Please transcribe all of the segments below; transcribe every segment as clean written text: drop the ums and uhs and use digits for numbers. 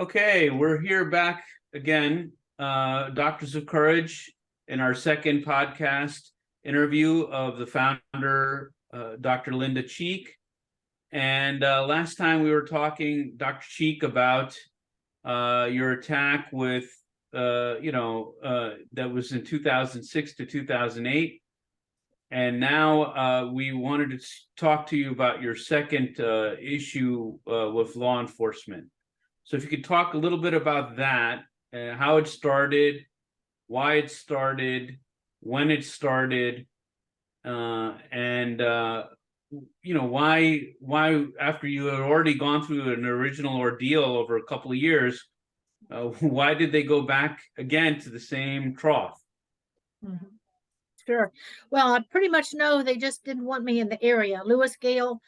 Okay, we're here back again, Doctors of Courage, in our second podcast interview of the founder, Dr. Linda Cheek. And last time we were talking, Dr. Cheek, about your attack with, that was in 2006 to 2008. And now we wanted to talk to you about your second issue with law enforcement. So if you could talk a little bit about that, how it started, why it started, when it started, and why after you had already gone through an original ordeal over a couple of years, why did they go back again to the same trough? Mm-hmm. Sure. Well, I pretty much know they just didn't want me in the area. Lewis Gale,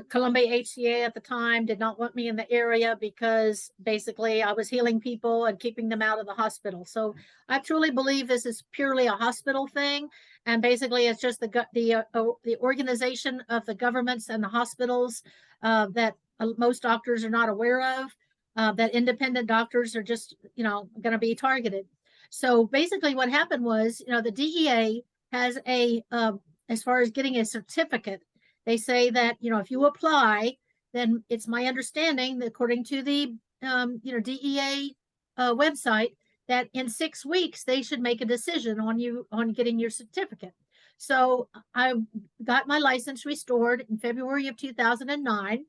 Columbia HCA at the time did not want me in the area because basically I was healing people and keeping them out of the hospital. So I truly believe this is purely a hospital thing, and basically it's just the organization of the governments and the hospitals that most doctors are not aware of. That independent doctors are just going to be targeted. So basically, what happened was, the DEA has as far as getting a certificate, they say that, if you apply, then it's my understanding that according to the, DEA website, that in 6 weeks, they should make a decision on getting your certificate. So I got my license restored in February of 2009.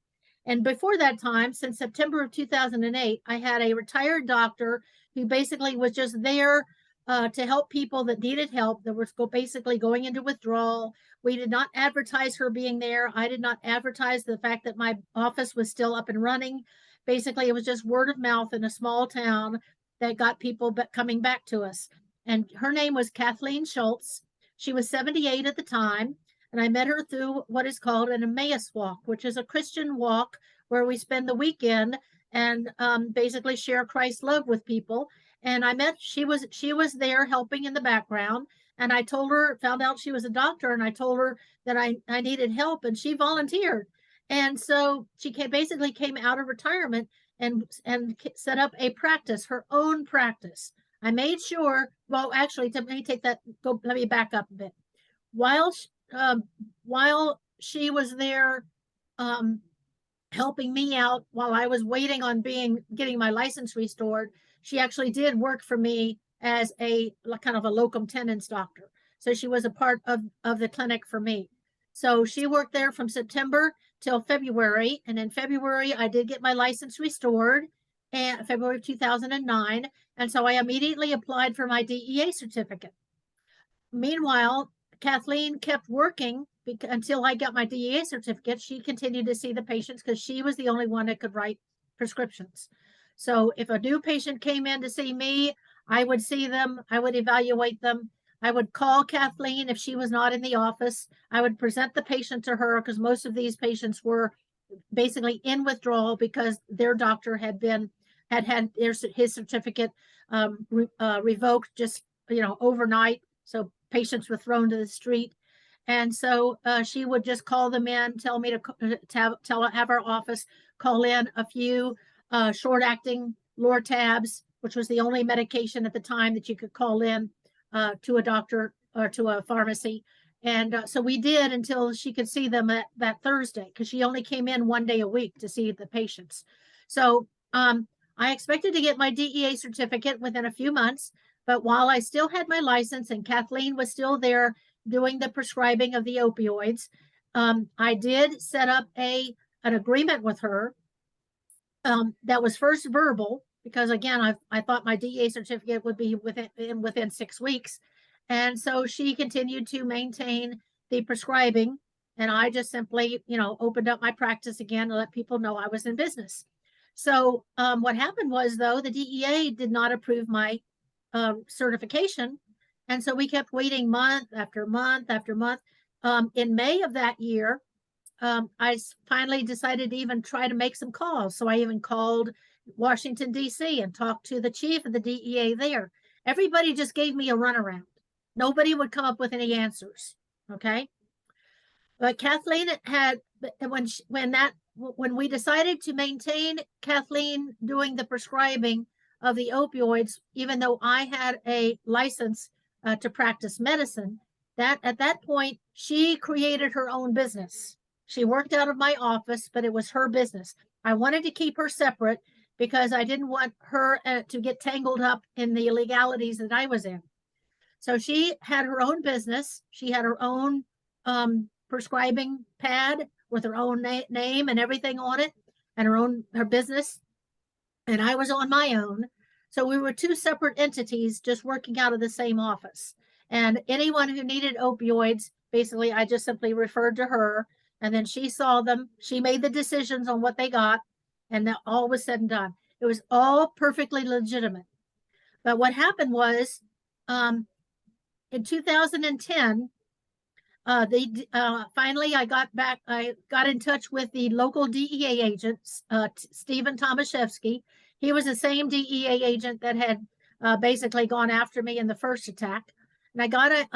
And before that time, since September of 2008, I had a retired doctor who basically was just there to help people that needed help, that were basically going into withdrawal. We did not advertise her being there. I did not advertise the fact that my office was still up and running. Basically, it was just word of mouth in a small town that got people coming back to us. And her name was Kathleen Schultz. She was 78 at the time. And I met her through what is called an Emmaus walk, which is a Christian walk where we spend the weekend and basically share Christ's love with people. And she was there helping in the background. And I found out she was a doctor, and I told her that I needed help, and she volunteered. And so she basically came out of retirement and set up a practice, her own practice. I made sure, well, actually, let me back up a bit. While she was there helping me out while I was waiting on getting my license restored, she actually did work for me as a kind of a locum tenens doctor. So she was a part of the clinic for me. So she worked there from September till February. And in February, I did get my license restored in February of 2009. And so I immediately applied for my DEA certificate. Meanwhile, Kathleen kept working until I got my DEA certificate. She continued to see the patients because she was the only one that could write prescriptions. So if a new patient came in to see me, I would see them, I would evaluate them. I would call Kathleen if she was not in the office. I would present the patient to her because most of these patients were basically in withdrawal because their doctor had had his certificate revoked just overnight. So patients were thrown to the street. And so she would just call them in, tell me to have our office call in a few short-acting Lortabs, which was the only medication at the time that you could call in to a doctor or to a pharmacy. And so we did until she could see them that Thursday, because she only came in 1 day a week to see the patients. So I expected to get my DEA certificate within a few months. But while I still had my license and Kathleen was still there doing the prescribing of the opioids, I did set up an agreement with her that was first verbal, because again, I thought my DEA certificate would be within 6 weeks. And so she continued to maintain the prescribing. And I just simply, opened up my practice again to let people know I was in business. So what happened was, though, the DEA did not approve my certification. And so we kept waiting month after month after month. In May of that year, I finally decided to even try to make some calls. So I even called Washington, D.C. and talked to the chief of the DEA there. Everybody just gave me a runaround. Nobody would come up with any answers. Okay. But Kathleen had, when that when we decided to maintain Kathleen doing the prescribing of the opioids, even though I had a license to practice medicine, that at that point she created her own business. She worked out of my office, but it was her business. I wanted to keep her separate because I didn't want her to get tangled up in the illegalities that I was in. So she had her own business. She had her own prescribing pad with her own name and everything on it, and her business. And I was on my own. So we were two separate entities just working out of the same office. And anyone who needed opioids, basically, I just simply referred to her. And then she saw them. She made the decisions on what they got. And that all was said and done. It was all perfectly legitimate. But what happened was in 2010, finally I got in touch with the local DEA agent, Stephen Tomaszewski. He was the same DEA agent that had basically gone after me in the first attack. And I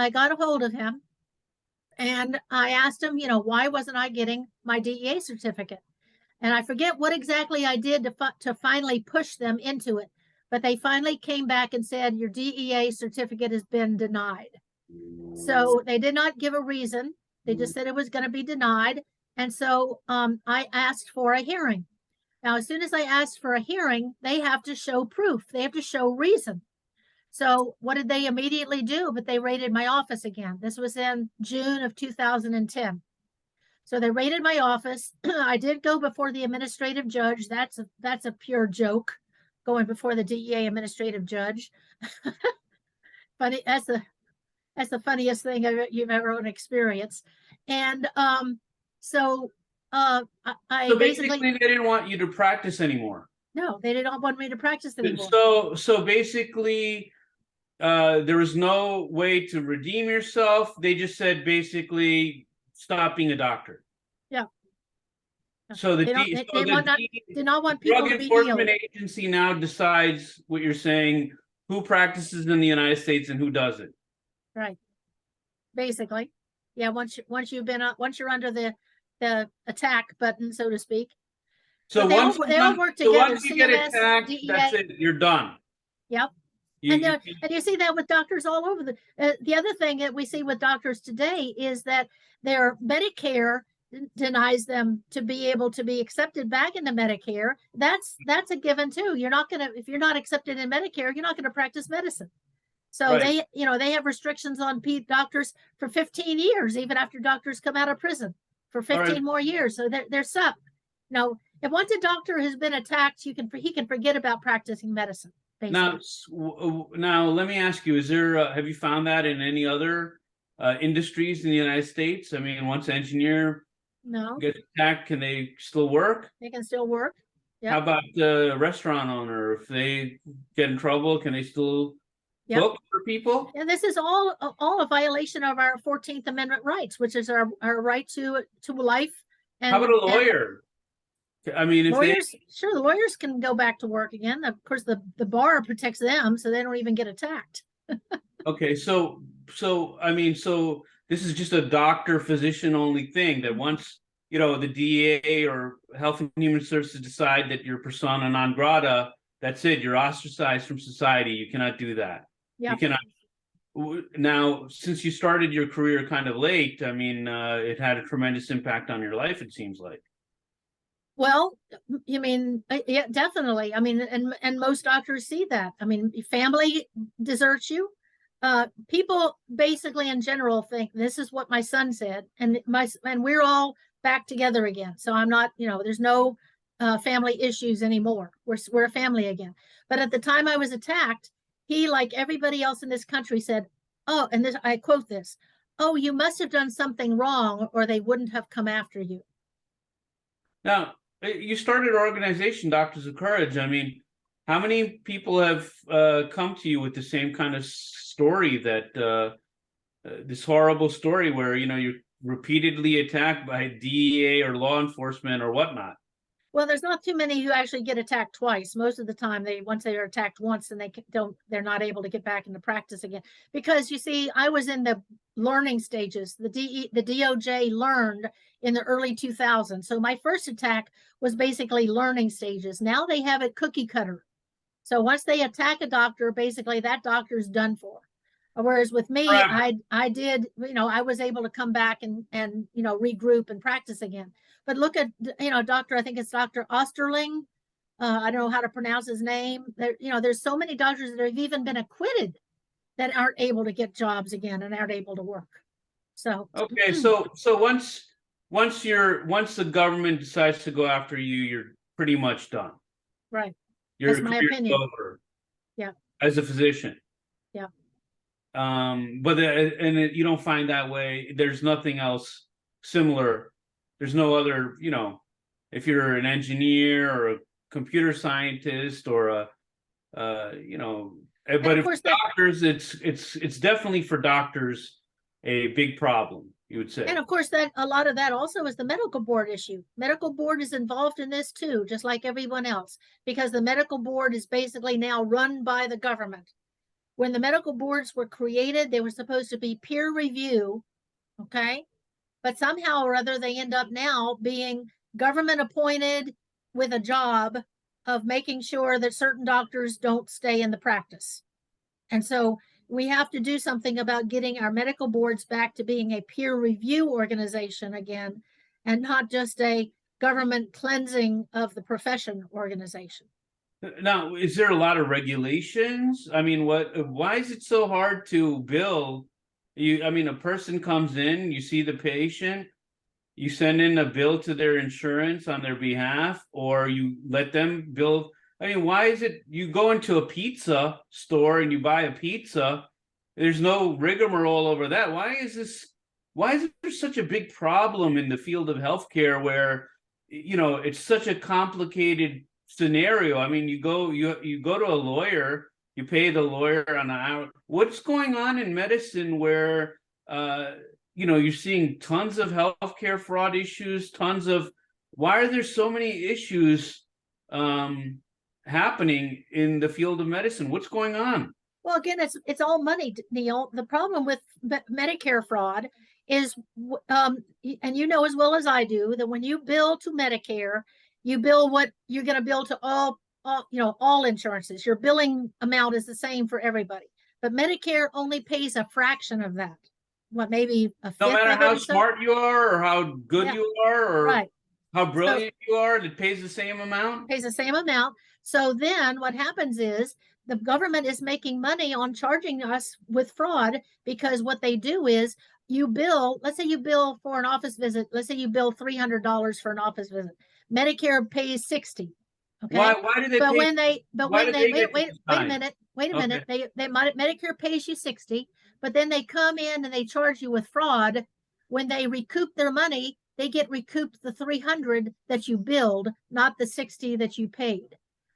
got a hold of him, and I asked him, why wasn't I getting my DEA certificate? And I forget what exactly I did to finally push them into it. But they finally came back and said, your DEA certificate has been denied. So they did not give a reason. They just said it was going to be denied. And so I asked for a hearing. Now, as soon as I asked for a hearing, they have to show proof. They have to show reason. So what did they immediately do? But they raided my office again. This was in June of 2010. So they raided my office. I did go before the administrative judge. That's a pure joke, going before the DEA administrative judge. Funny, that's the funniest thing you've ever experienced. And so I basically they didn't want you to practice anymore. No, they didn't want me to practice anymore. So basically, there was no way to redeem yourself. They just said basically stop being a doctor. Yeah. So did not want people to be healed. Drug Enforcement Agency now decides what you're saying, who practices in the United States and who doesn't. Right. Basically, yeah. Once you're under the attack button, so to speak. So they all work together. Once you get attacked, DEA. that's it. You're done. Yep. And you see that with doctors all over the other thing that we see with doctors today is that their Medicare denies them to be able to be accepted back into Medicare. That's a given too. If you're not accepted in Medicare, you're not going to practice medicine. So right. They have restrictions on doctors for 15 years, even after doctors come out of prison for 15 more years. So they're stuck. If once a doctor has been attacked, he can forget about practicing medicine. Basically. Now, let me ask you: have you found that in any other industries in the United States? I mean, once an engineer gets attacked, can they still work? They can still work. Yep. How about the restaurant owner? If they get in trouble, can they still cook for people? And this is all a violation of our 14th Amendment rights, which is our right to life. And how about a lawyer? I mean, the lawyers can go back to work again. Of course, the bar protects them, so they don't even get attacked. Okay, so this is just a doctor-physician only thing. That once the DEA or Health and Human Services decide that you're persona non grata, that's it. You're ostracized from society. You cannot do that. Yeah. You cannot. Now, since you started your career kind of late, I mean, it had a tremendous impact on your life. It seems like. Well, you mean, yeah, definitely. I mean, and most doctors see that. I mean, family deserts you. People basically in general think this is what my son said, and we're all back together again. So I'm not, there's no family issues anymore. We're a family again. But at the time I was attacked, he, like everybody else in this country, said, "Oh," and this, I quote this, "Oh, you must have done something wrong, or they wouldn't have come after you." Now, you started an organization, Doctors of Courage. I mean, how many people have come to you with the same kind of story, that this horrible story where you're repeatedly attacked by DEA or law enforcement or whatnot? Well, there's not too many who actually get attacked twice. Most of the time, once they are attacked once, and they're not able to get back into practice again. Because you see, I was in the learning stages. The DOJ learned in the early 2000s. So my first attack was basically learning stages. Now they have it cookie cutter. So once they attack a doctor, basically that doctor is done for. Whereas with me, I did, I was able to come back and regroup and practice again. But look at, doctor, I think it's Dr. Osterling. I don't know how to pronounce his name. There's so many doctors that have even been acquitted that aren't able to get jobs again and aren't able to work. So okay, so once the government decides to go after you, you're pretty much done. Right. Your That's my career's opinion. over. Yeah. As a physician. Yeah. But you don't find that way. There's nothing else similar. There's no other, if you're an engineer or a computer scientist or but if doctors, it's definitely for doctors a big problem, you would say. And of course, that a lot of that also is the medical board issue. Medical board is involved in this too, just like everyone else, because the medical board is basically now run by the government. When the medical boards were created, they were supposed to be peer review, okay? But somehow or other, they end up now being government appointed with a job of making sure that certain doctors don't stay in the practice. And so we have to do something about getting our medical boards back to being a peer review organization again, and not just a government cleansing of the profession organization. Now, is there a lot of regulations? I mean, why is it so hard to bill? A person comes in, you see the patient, you send in a bill to their insurance on their behalf, or you let them bill. I mean, why is it you go into a pizza store and you buy a pizza? There's no rigmarole over that. Why is there such a big problem in the field of healthcare where, it's such a complicated scenario? I mean, you go to a lawyer, you pay the lawyer an hour. What's going on in medicine where you're seeing tons of healthcare fraud issues, why are there so many issues happening in the field of medicine? What's going on? Well, again, it's all money, Neil. The problem with Medicare fraud is, and as well as I do, that when you bill to Medicare, you bill what you're going to bill to all insurances. Your billing amount is the same for everybody, but Medicare only pays a fraction of that. What, maybe a fifth? No matter how smart you are, or how good you are, or how brilliant you are, it pays the same amount. Pays the same amount. So then, what happens is the government is making money on charging us with fraud, because what they do is you bill. Let's say you bill for an office visit. Let's say you bill $300 for an office visit. Medicare pays $60. Okay. Why do they? Wait a minute. Medicare pays you $60, but then they come in and they charge you with fraud. When they recoup their money, they get recouped the $300 that you billed, not the $60 that you paid.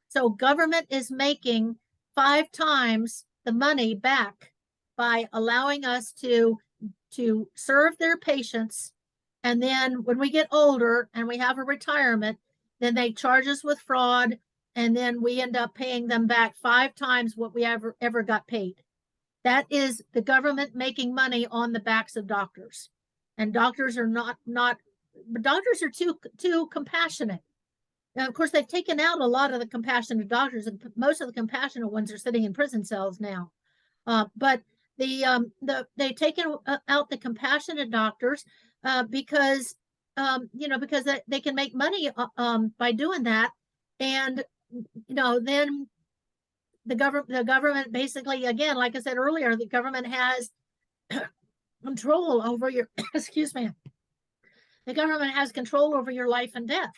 So government is making 5 times the money back by allowing us to serve their patients. And then when we get older and we have a retirement, then they charge us with fraud, and then we end up paying them back 5 times what we ever got paid. That is the government making money on the backs of doctors. And doctors are doctors are too compassionate. Now, of course, they've taken out a lot of the compassionate doctors, and most of the compassionate ones are sitting in prison cells now. But they've taken out the compassionate doctors because they can make money by doing that. And then the government basically, again, like I said earlier, the government has control over your excuse me. The government has control over your life and death.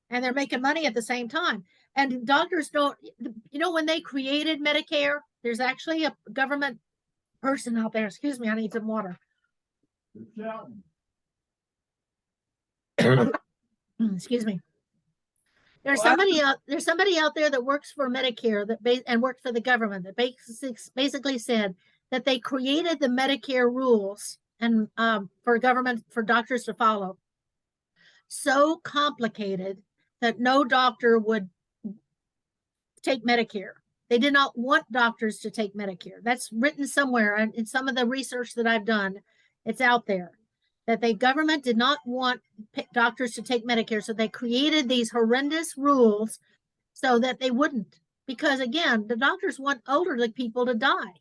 And they're making money at the same time. And doctors don't, when they created Medicare, there's actually a government person out there. Excuse me, I need some water. Excuse me. There's somebody out there that works for Medicare and worked for the government that basically said that they created the Medicare rules and for doctors to follow, so complicated that no doctor would take Medicare. They did not want doctors to take Medicare. That's written somewhere in some of the research that I've done. It's out there that the government did not want doctors to take Medicare. So they created these horrendous rules so that they wouldn't. Because again, the doctors want elderly people to die.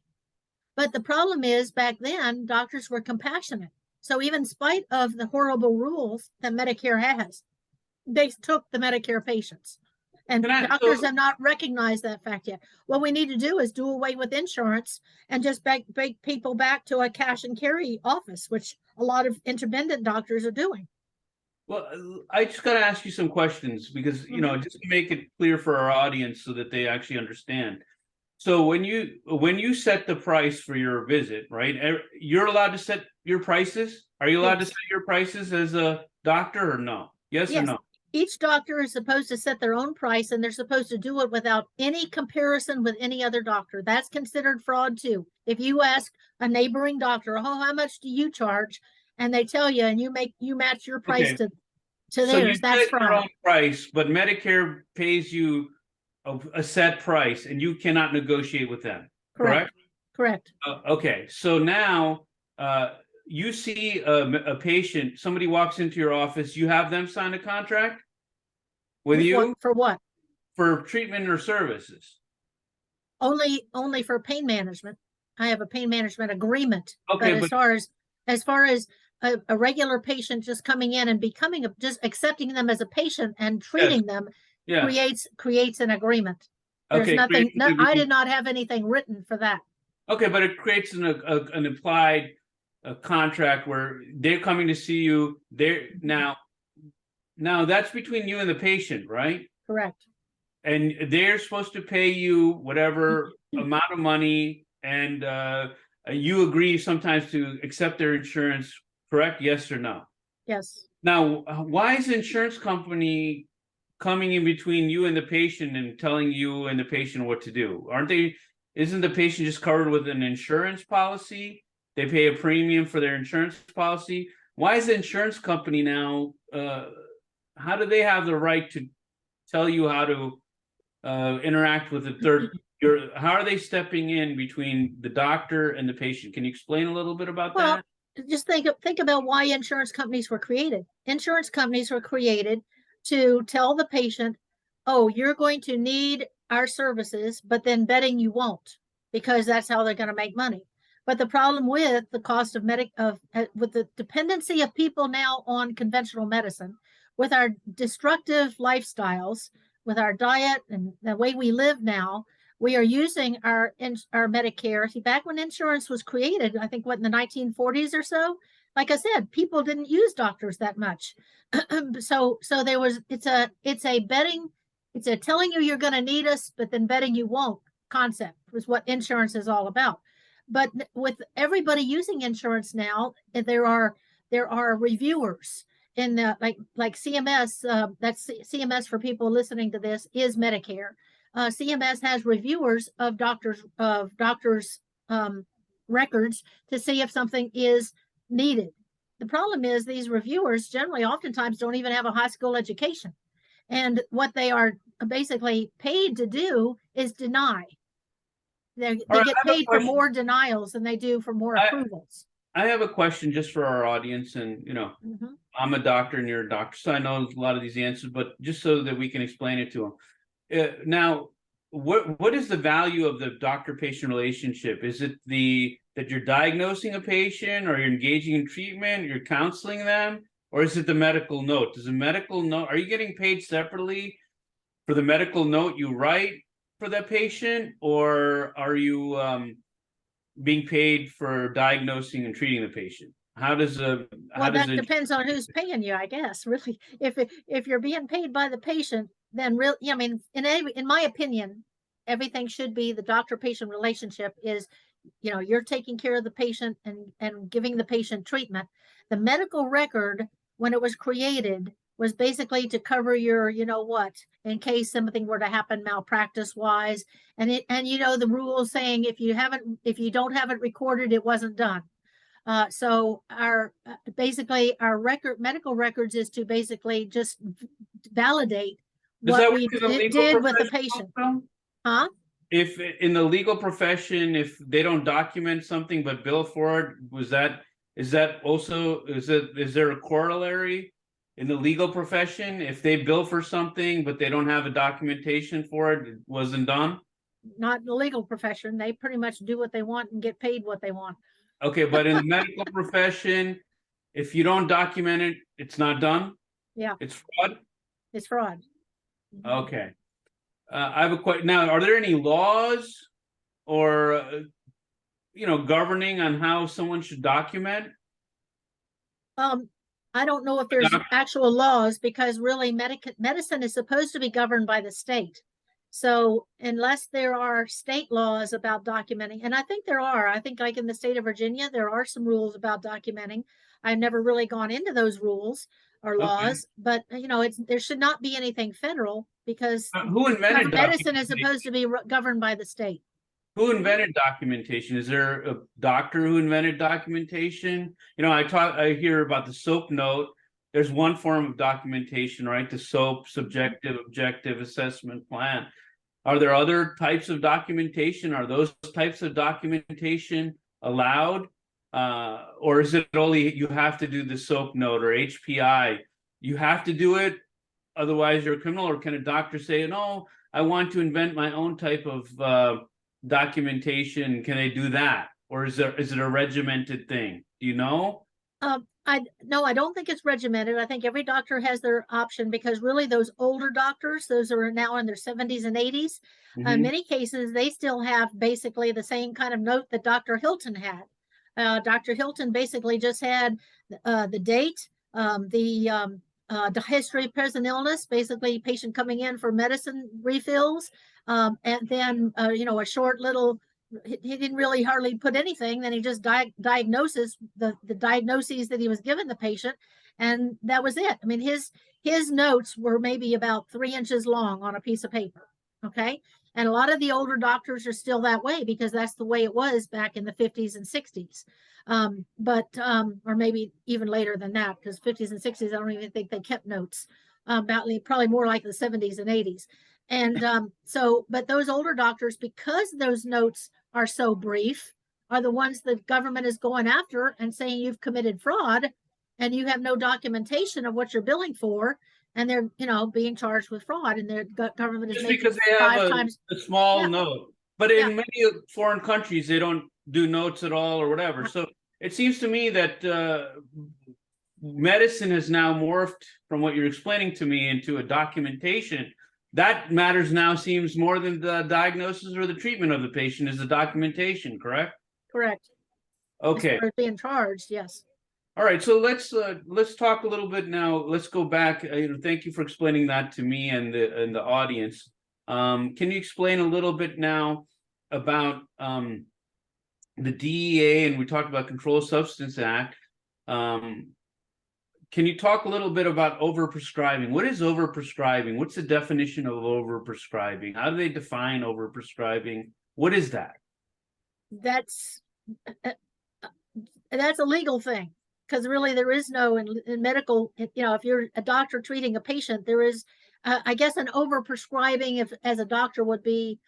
But the problem is back then, doctors were compassionate. So even in spite of the horrible rules that Medicare has, they took the Medicare patients. And doctors have not recognized that fact yet. What we need to do is do away with insurance and just bring people back to a cash and carry office, which a lot of independent doctors are doing. Well, I just got to ask you some questions because, just to make it clear for our audience so that they actually understand. So when you set the price for your visit, right, you're allowed to set your prices? Are you allowed to set your prices as a doctor or no? Yes or no? Each doctor is supposed to set their own price, and they're supposed to do it without any comparison with any other doctor. That's considered fraud too. If you ask a neighboring doctor, "Oh, how much do you charge?" and they tell you, and you match your price to theirs, that's fraud. Your own price, but Medicare pays you a set price, and you cannot negotiate with them. Correct? Correct. Okay, so now you see a patient, somebody walks into your office, you have them sign a contract with you? For what? For treatment or services? Only for pain management. I have a pain management agreement. Okay, but as far as a regular patient just coming in and just accepting them as a patient and treating them creates an agreement. There's nothing. I did not have anything written for that. Okay, but it creates an implied contract where they're coming to see you. Now that's between you and the patient, right? Correct. And they're supposed to pay you whatever amount of money, and you agree sometimes to accept their insurance, correct? Yes or no? Yes. Now, why is the insurance company coming in between you and the patient and telling you and the patient what to do? Isn't the patient just covered with an insurance policy? They pay a premium for their insurance policy. Why is the insurance company now, how do they have the right to tell you how to interact with the third? How are they stepping in between the doctor and the patient? Can you explain a little bit about that? Just think about why insurance companies were created. Insurance companies were created to tell the patient, "Oh, you're going to need our services," but then betting you won't, because that's how they're going to make money. But the problem with the cost of with the dependency of people now on conventional medicine, with our destructive lifestyles, with our diet and the way we live now, we are using our Medicare. See, back when insurance was created, I think in the 1940s or so, like I said, people didn't use doctors that much. so there was it's a betting, it's a telling you you're going to need us, but then betting you won't concept was what insurance is all about. But with everybody using insurance now, there are reviewers in the like CMS. That's CMS for people listening to this is Medicare. CMS has reviewers of doctors records to see if something is needed. The problem is these reviewers generally oftentimes don't even have a high school education. And what they are basically paid to do is deny. They get paid for more denials than they do for more approvals. I have a question just for our audience, and I'm a doctor and you're a doctor, so I know a lot of these answers, but just so that we can explain it to them. Now, what is the value of the doctor-patient relationship? Is it that you're diagnosing a patient, or you're engaging in treatment, you're counseling them, or is it the medical note? Are you getting paid separately for the medical note you write for that patient, or are you being paid for diagnosing and treating the patient? That depends on who's paying you, I guess. Really, if you're being paid by the patient, then in my opinion, everything should be the doctor-patient relationship is, you're taking care of the patient and giving the patient treatment. The medical record, when it was created, was basically to cover your, in case something were to happen malpractice wise. And the rules saying if you don't have it recorded, it wasn't done. So our basically our medical records is to basically just validate Does that what work we in the legal did with the profession patient. also? Huh? If in the legal profession, if they don't document something but bill for it, is that also, is there a corollary in the legal profession? If they bill for something but they don't have a documentation for it, it wasn't done? Not in the legal profession. They pretty much do what they want and get paid what they want. Okay, but in the medical profession, if you don't document it, it's not done? Yeah, It's fraud? it's fraud. Okay. I have a question. Now, are there any laws or, governing on how someone should document? Um, I don't know if there's actual laws because really medicine is supposed to be governed by the state. So unless there are state laws about documenting, and I think there are, I think like in the state of Virginia, there are some rules about documenting. I've never really gone into those rules or Okay. laws, but there should not be anything federal because Who invented medicine is documentation? supposed to be governed by the state. Who invented documentation? Is there a doctor who invented documentation? I hear about the SOAP note. There's one form of documentation, right? The SOAP, subjective, objective assessment plan. Are there other types of documentation? Are those types of documentation allowed? Or is it only you have to do the SOAP note or HPI? You have to do it, otherwise you're a criminal? Or can a doctor say, no, I want to invent my own type of documentation? Can they do that? Or is it a regimented thing? Do you know? I don't think it's regimented. I think every doctor has their option because really those older doctors, those are now in their 70s and 80s. In many cases, they still have basically the same kind of note that Dr. Hilton had. Dr. Hilton basically just had the date, the history of present illness, basically patient coming in for medicine refills, and then a short little. He didn't really hardly put anything. Then he just diagnoses the diagnoses that he was given the patient, and that was it. I mean, his notes were maybe about 3 inches long on a piece of paper. Okay, and a lot of the older doctors are still that way because that's the way it was back in the 50s and 60s. Or maybe even later than that, because 50s and 60s, I don't even think they kept notes. Probably more like the 70s and 80s. And but those older doctors, because those notes are so brief, are the ones the government is going after and saying you've committed fraud and you have no documentation of what you're billing for, and they're being charged with fraud, and their government is Just making because they have a small note. But in many foreign countries, they don't do notes at all or whatever. So it seems to me that medicine has now morphed from what you're explaining to me into a documentation. That matters now seems more than the diagnosis or the treatment of the patient is the documentation, correct? Correct. Okay. As far as being charged, yes. All right, so let's talk a little bit now. Let's go back. Thank you for explaining that to me and the audience. Can you explain a little bit now about the DEA, and we talked about Controlled Substance Act. Can you talk a little bit about overprescribing? What is overprescribing? What's the definition of overprescribing? How do they define overprescribing? What is that? That's a legal thing, because really there is no in medical. If you're a doctor treating a patient, there is, I guess, an overprescribing. If as a doctor would be,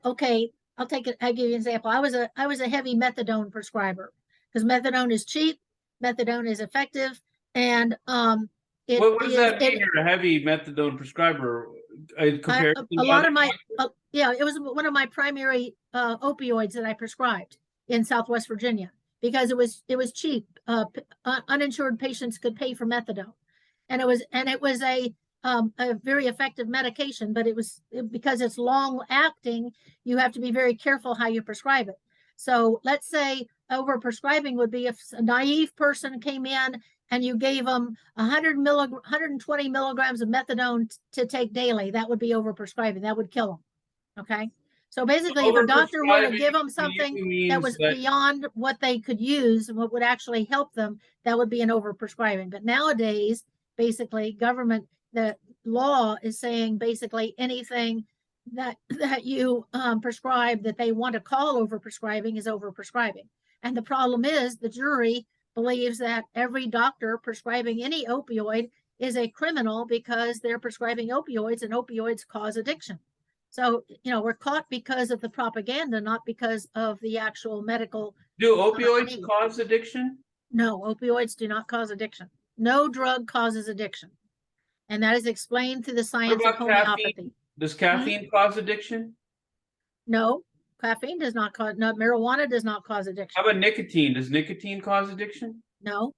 okay. I'll give you an example. I was a heavy methadone prescriber because methadone is cheap, methadone is effective. And what does that mean? You're a heavy methadone prescriber compared to a lot of my it was one of my primary opioids that I prescribed in Southwest Virginia because it was cheap. Uninsured patients could pay for methadone, and it was a very effective medication, but because it's long acting, you have to be very careful how you prescribe it. So let's say overprescribing would be if a naive person came in and you gave them 120 milligrams of methadone to take daily, that would be overprescribing. That would kill them. Okay. So basically, if a doctor were to give them something that was beyond what they could use and what would actually help them, that would be an overprescribing. But nowadays, basically, the law is saying basically anything that you prescribe that they want to call overprescribing is overprescribing. And the problem is the jury believes that every doctor prescribing any opioid is a criminal because they're prescribing opioids, and opioids cause addiction. So, we're caught because of the propaganda, not because of the actual medical. Do opioids need. cause addiction? No, opioids do not cause addiction. No drug causes addiction. And that is explained through the What science of about homeopathy. caffeine? Does caffeine cause addiction? No, caffeine does not cause, no, marijuana does not cause addiction. How about nicotine? Does nicotine cause addiction? No.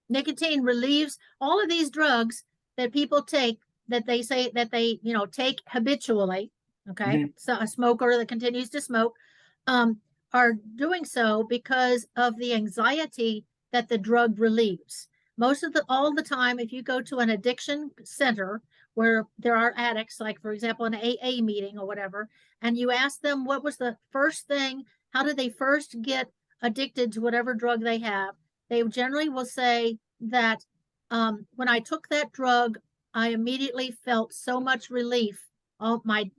Nicotine relieves all of these drugs that people take, that they say that they, take habitually. Okay. So a smoker that continues to smoke, are doing so because of the anxiety that the drug relieves. All the time, if you go to an addiction center where there are addicts, like for example, an AA meeting or whatever, and you ask them what was the first thing, how did they first get addicted to whatever drug they have, they generally will say that when I took that drug, I immediately felt so much relief. All my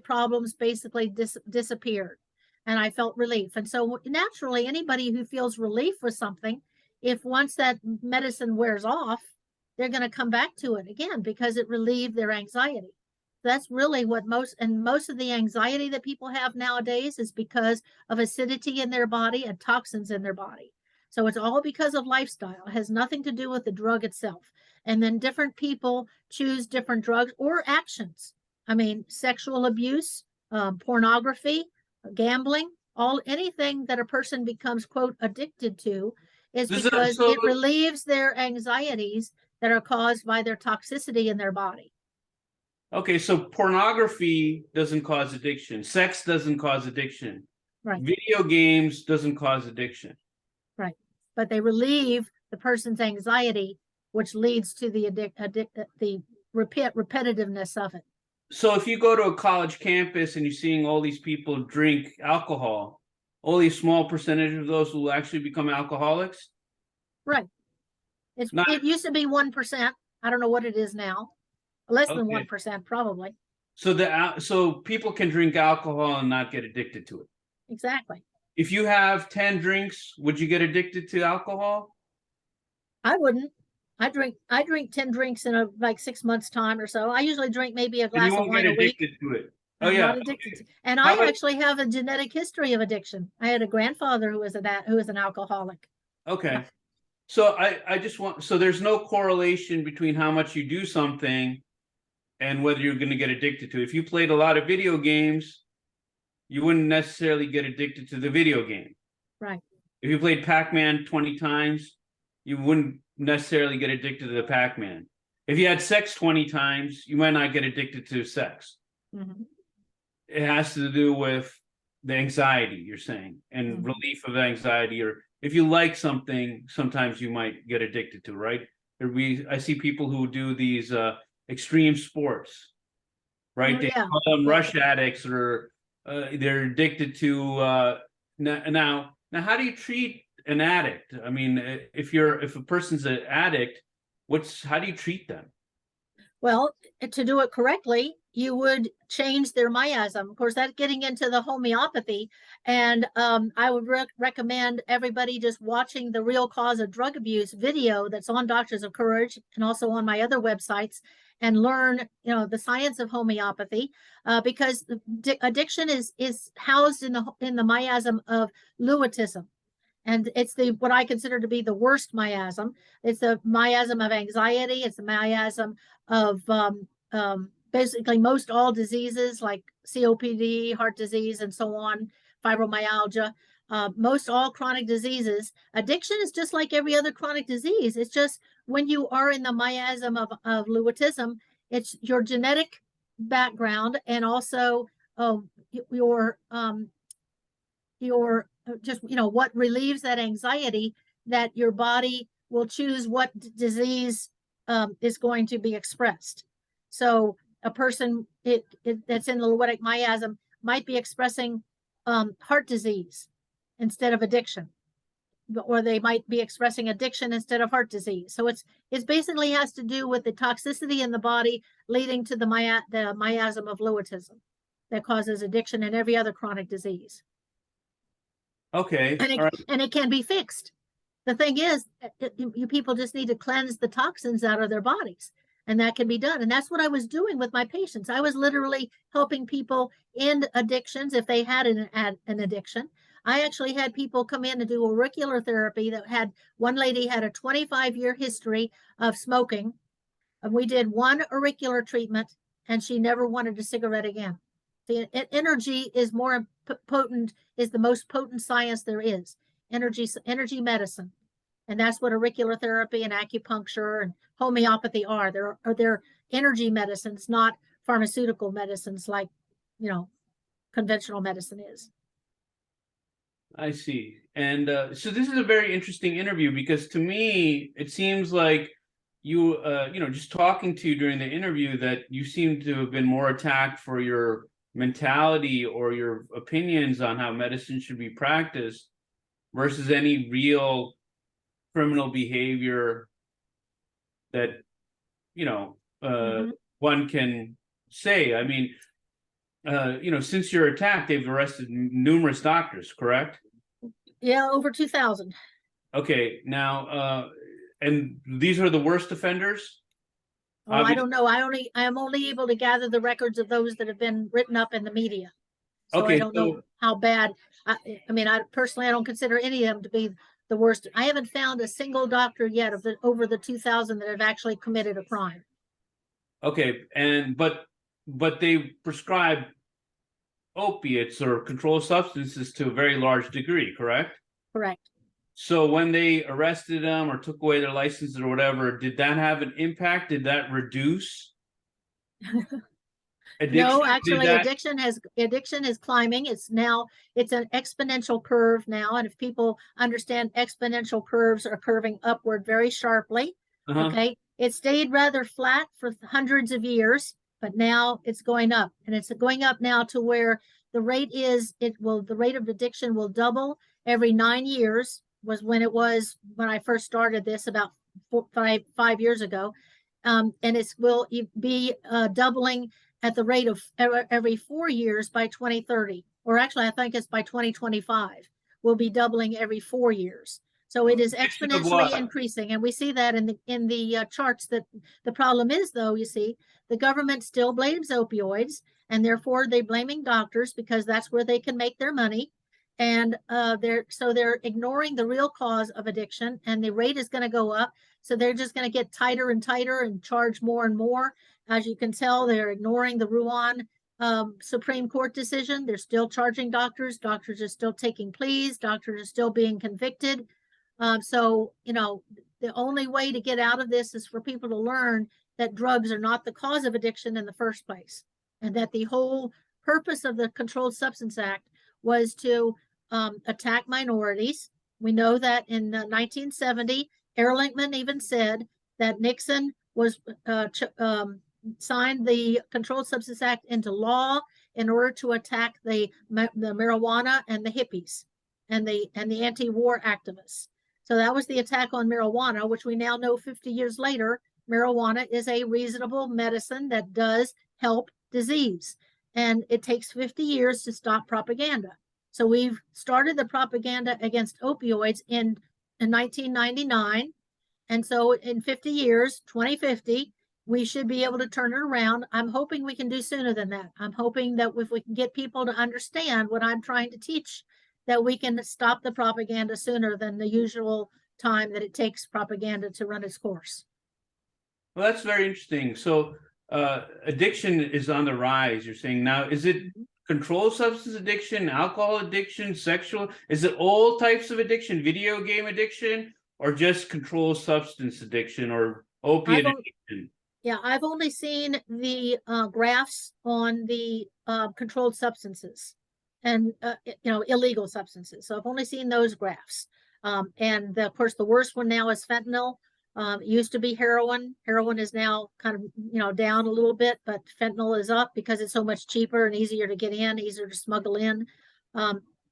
problems basically disappeared, and I felt relief. And so naturally, anybody who feels relief with something, if once that medicine wears off, they're going to come back to it again because it relieved their anxiety. That's really what most of the anxiety that people have nowadays is because of acidity in their body and toxins in their body. So it's all because of lifestyle. It has nothing to do with the drug itself. And then different people choose different drugs or actions. I mean, sexual abuse, pornography, gambling, anything that a person becomes, quote, addicted to is because it relieves their anxieties that are caused by their toxicity in their body. Okay, so pornography doesn't cause addiction. Sex doesn't cause addiction. Right. Video games doesn't cause addiction. Right. But they relieve the person's anxiety, which leads to the repetitiveness of it. So if you go to a college campus and you're seeing all these people drink alcohol, only a small percentage of those will actually become alcoholics? Right. It used to be 1%. I don't know what it is now. Less than 1%, probably. So people can drink alcohol and not get addicted to it. Exactly. If you have 10 drinks, would you get addicted to alcohol? I wouldn't. I drink 10 drinks in like 6 months time or so. I usually drink maybe a glass of wine a week. You won't get addicted to it. I'm not addicted to, and I actually have a genetic history of addiction. I had a grandfather who was an alcoholic. Okay. So I just want, so there's no correlation between how much you do something and whether you're going to get addicted to it. If you played a lot of video games, you wouldn't necessarily get addicted to the video game. Right. If you played Pac-Man 20 times, you wouldn't necessarily get addicted to the Pac-Man. If you had sex 20 times, you might not get addicted to sex. Mm-hmm. It has to do with the anxiety, you're saying, and relief of anxiety. Or if you like something, sometimes you might get addicted to, right? I see people who do these extreme sports, right? They call them rush addicts, or they're addicted to now how do you treat an addict? I mean, if a person's an addict, how do you treat them? Well, to do it correctly, you would change their miasm. Of course, that's getting into the homeopathy. And I would recommend everybody just watching the Real Cause of Drug Abuse video that's on Doctors of Courage and also on my other websites, and learn, the science of homeopathy, because addiction is housed in the miasm of luteism. And it's what I consider to be the worst miasm. It's the miasm of anxiety. It's the miasm of basically most all diseases like COPD, heart disease, and so on, fibromyalgia, most all chronic diseases. Addiction is just like every other chronic disease. It's just when you are in the miasm of luteism, it's your genetic background and also your just, what relieves that anxiety, that your body will choose what disease is going to be expressed. So a person that's in the lutetic miasm might be expressing heart disease instead of addiction, or they might be expressing addiction instead of heart disease. So it's basically has to do with the toxicity in the body leading to the miasm of luteism that causes addiction and every other chronic disease. Okay. and All right. it can be fixed. The thing is, you people just need to cleanse the toxins out of their bodies, and that can be done. And that's what I was doing with my patients. I was literally helping people end addictions if they had an addiction. I actually had people come in and do auricular therapy that had one lady had a 25-year history of smoking, and we did one auricular treatment, and she never wanted a cigarette again. The energy is more potent, is the most potent science there is. Energy medicine. And that's what auricular therapy and acupuncture and homeopathy are. They're energy medicines, not pharmaceutical medicines like, conventional medicine is. I see. And so this is a very interesting interview because to me, it seems like just talking to you during the interview that you seem to have been more attacked for your mentality or your opinions on how medicine should be practiced versus any real criminal behavior that, one can say. I mean, since your attack, they've arrested numerous doctors, correct? Yeah, over 2,000. Okay, now, and these are the worst offenders? Oh, I don't know. I am only able to gather the records of those that have been written up in the media. So I Okay, don't know how bad. I mean, I personally, I don't consider any of them to be the worst. I haven't found a single doctor yet of over the 2,000 that have actually committed a crime. okay, but they prescribe opiates or controlled substances to a very large degree, correct? Correct. So when they arrested them or took away their license or whatever, did that have an impact? Did that reduce addiction? No, actually, addiction is climbing. It's an exponential curve now, and if people understand, exponential curves are curving upward very sharply. Okay, it stayed rather flat for hundreds of years, but now it's going up, and it's going up now to where the rate of addiction will double every 9 years. Was when I first started this about 5 years ago, and it will be doubling at the rate of every 4 years by 2030, or actually I think it's by 2025. We'll be doubling every 4 years. So it is exponentially increasing, and we see that in the charts. That the problem is, though, you see, the government still blames opioids, and therefore they're blaming doctors because that's where they can make their money. And they're ignoring the real cause of addiction, and the rate is going to go up. So they're just going to get tighter and tighter and charge more and more. As you can tell, they're ignoring the Ruan Supreme Court decision. They're still charging doctors. Doctors are still taking pleas. Doctors are still being convicted. So, the only way to get out of this is for people to learn that drugs are not the cause of addiction in the first place, and that the whole purpose of the Controlled Substance Act was to attack minorities. We know that in 1970, Ehrlichman even said that Nixon was signed the Controlled Substance Act into law in order to attack the marijuana and the hippies and the anti-war activists. So that was the attack on marijuana, which we now know 50 years later, marijuana is a reasonable medicine that does help disease. And it takes 50 years to stop propaganda. So we've started the propaganda against opioids in 1999. And so in 50 years, 2050, we should be able to turn it around. I'm hoping we can do sooner than that. I'm hoping that if we can get people to understand what I'm trying to teach, that we can stop the propaganda sooner than the usual time that it takes propaganda to run its course. Well, that's very interesting. So addiction is on the rise, you're saying. Now, is it controlled substance addiction, alcohol addiction, sexual? Is it all types of addiction, video game addiction, or just controlled substance addiction or opiate addiction? Yeah, I've only seen the graphs on the controlled substances and illegal substances. So I've only seen those graphs. And of course, the worst one now is fentanyl. It used to be heroin. Heroin is now kind of down a little bit, but fentanyl is up because it's so much cheaper and easier to get in, easier to smuggle in.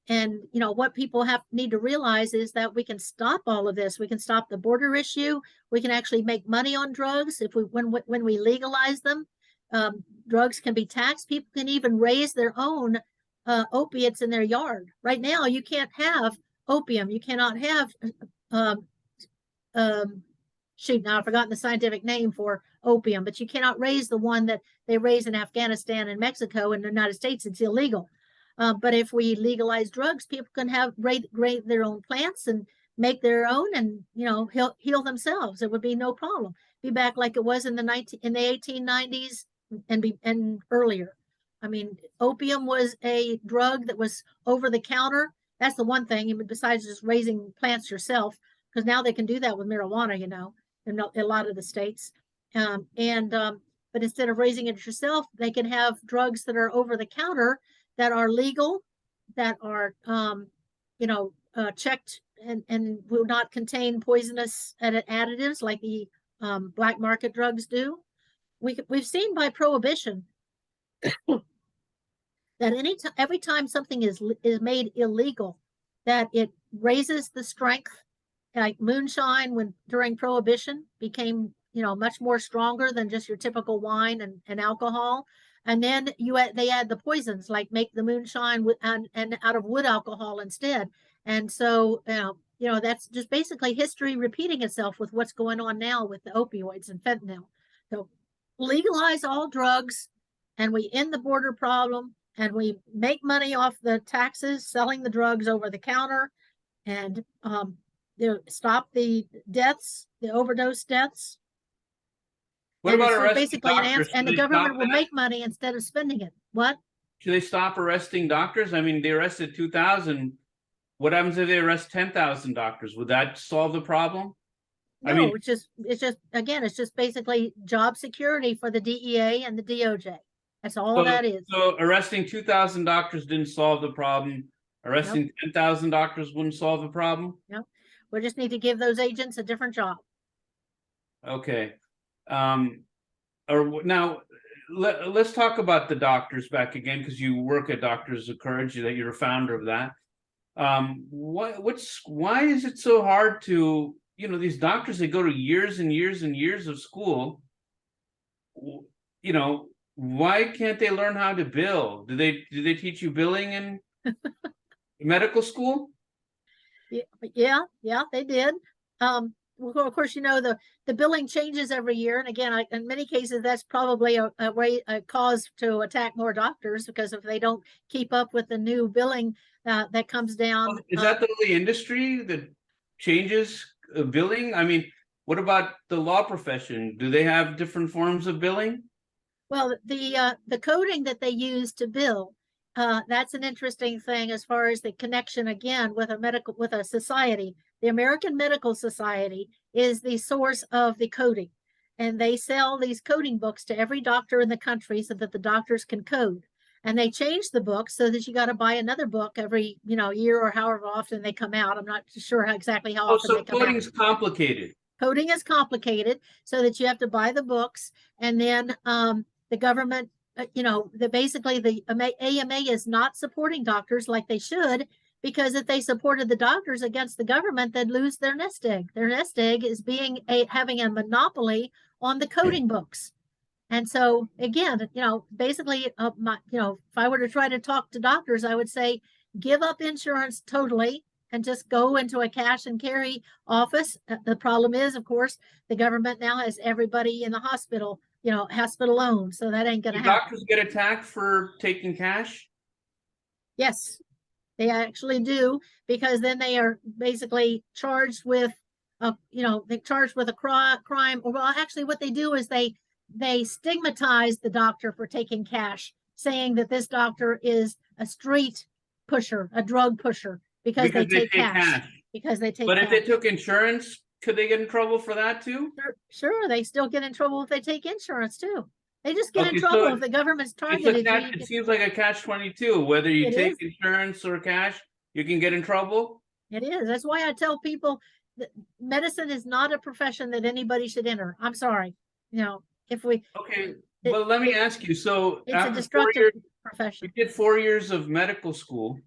And what people need to realize is that we can stop all of this. We can stop the border issue. We can actually make money on drugs when we legalize them. Drugs can be taxed. People can even raise their own opiates in their yard. Right now, you can't have opium. You cannot have, um, shoot, now I've forgotten the scientific name for opium, but you cannot raise the one that they raise in Afghanistan and Mexico. In the United States, it's illegal. But if we legalize drugs, people can have raise their own plants and make their own, and heal themselves. It would be no problem. Be back like it was in the 1890s and earlier. I mean, opium was a drug that was over the counter. That's the one thing, besides just raising plants yourself, because now they can do that with marijuana, in a lot of the states. But instead of raising it yourself, they can have drugs that are over the counter, that are legal, that are, checked and will not contain poisonous additives like the black market drugs do. We've seen by prohibition that every time something is made illegal, that it raises the strength. Like moonshine, when during prohibition became much more stronger than just your typical wine and alcohol. And then they add the poisons, like make the moonshine and out of wood alcohol instead. And so that's just basically history repeating itself with what's going on now with the opioids and fentanyl. So legalize all drugs, and we end the border problem, and we make money off the taxes selling the drugs over the counter, and stop the deaths, the overdose deaths. What about it's arresting basically doctors? and the government will make money instead of spending it. What? Should they stop arresting doctors? I mean, they arrested 2,000. What happens if they arrest 10,000 doctors? Would that solve the problem? No, I mean, it's just basically job security for the DEA and the DOJ. That's all that is. So arresting 2,000 doctors didn't solve the problem. Arresting 10,000 doctors wouldn't solve the problem. No, we just need to give those agents a different job. Okay. Or now let's talk about the doctors back again, because you work at Doctors of Courage, that you're a founder of that. Why is it so hard to, these doctors, they go to years and years and years of school, why can't they learn how to bill? Do they teach you billing in medical school? Yeah, they did. Well, of course, the billing changes every year, and again, in many cases, that's probably a cause to attack more doctors, because if they don't keep up with the new billing that comes down. Well, is that the only industry that changes billing? I mean, what about the law profession? Do they have different forms of billing? Well, the coding that they use to bill, that's an interesting thing as far as the connection again with a society. The American Medical Society is the source of the coding, and they sell these coding books to every doctor in the country so that the doctors can code. And they change the book so that you got to buy another book every year or however often they come out. I'm not sure exactly how often they come out. Coding is complicated. Coding is complicated, so that you have to buy the books, and then the government, basically the AMA is not supporting doctors like they should, because if they supported the doctors against the government, they'd lose their nest egg. Their nest egg is having a monopoly on the coding books. And so again, basically, if I were to try to talk to doctors, I would say, give up insurance totally and just go into a cash and carry office. The problem is, of course, the government now has everybody in the hospital, hospital owned. So that ain't going to happen. Doctors get attacked for taking cash? Yes, they actually do, because then they are basically charged with, they're charged with a crime. Or well, actually what they do is they stigmatize the doctor for taking cash, saying that this doctor is a street pusher, a drug pusher, because they take cash. Because they take But cash. if they took insurance, could they get in trouble for that too? Sure, they still get in trouble if they take insurance too. They just get in trouble if the government's targeted. It seems like a catch-22. Whether you take insurance or cash, you can get in trouble. It is. That's why I tell people that medicine is not a profession that anybody should enter. I'm sorry. If we. Okay, but let me ask you. So it's a destructive profession. You did 4 years of medical school,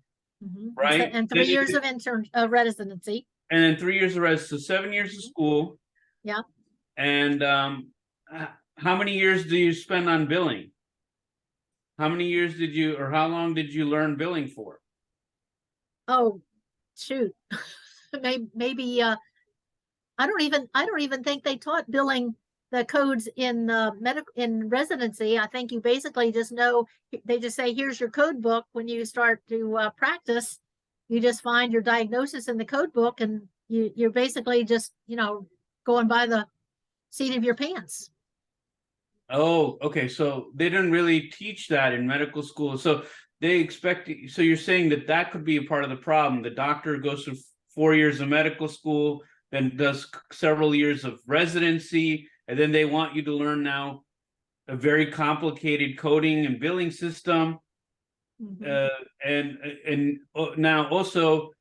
right? And 3 years of residency. And then 3 years of residency, so 7 years of school. Yeah. And how many years do you spend on billing? How many years did you, or how long did you learn billing for? Oh, shoot. Maybe I don't even think they taught billing the codes in in residency. I think you basically just know, they just say, here's your code book. When you start to practice, you just find your diagnosis in the code book, and you're basically just, going by the seat of your pants. Oh, okay. So they didn't really teach that in medical school. So they expect, so you're saying that that could be a part of the problem. The doctor goes through 4 years of medical school, then does several years of residency, and then they want you to learn now a very complicated coding and billing system. And now also,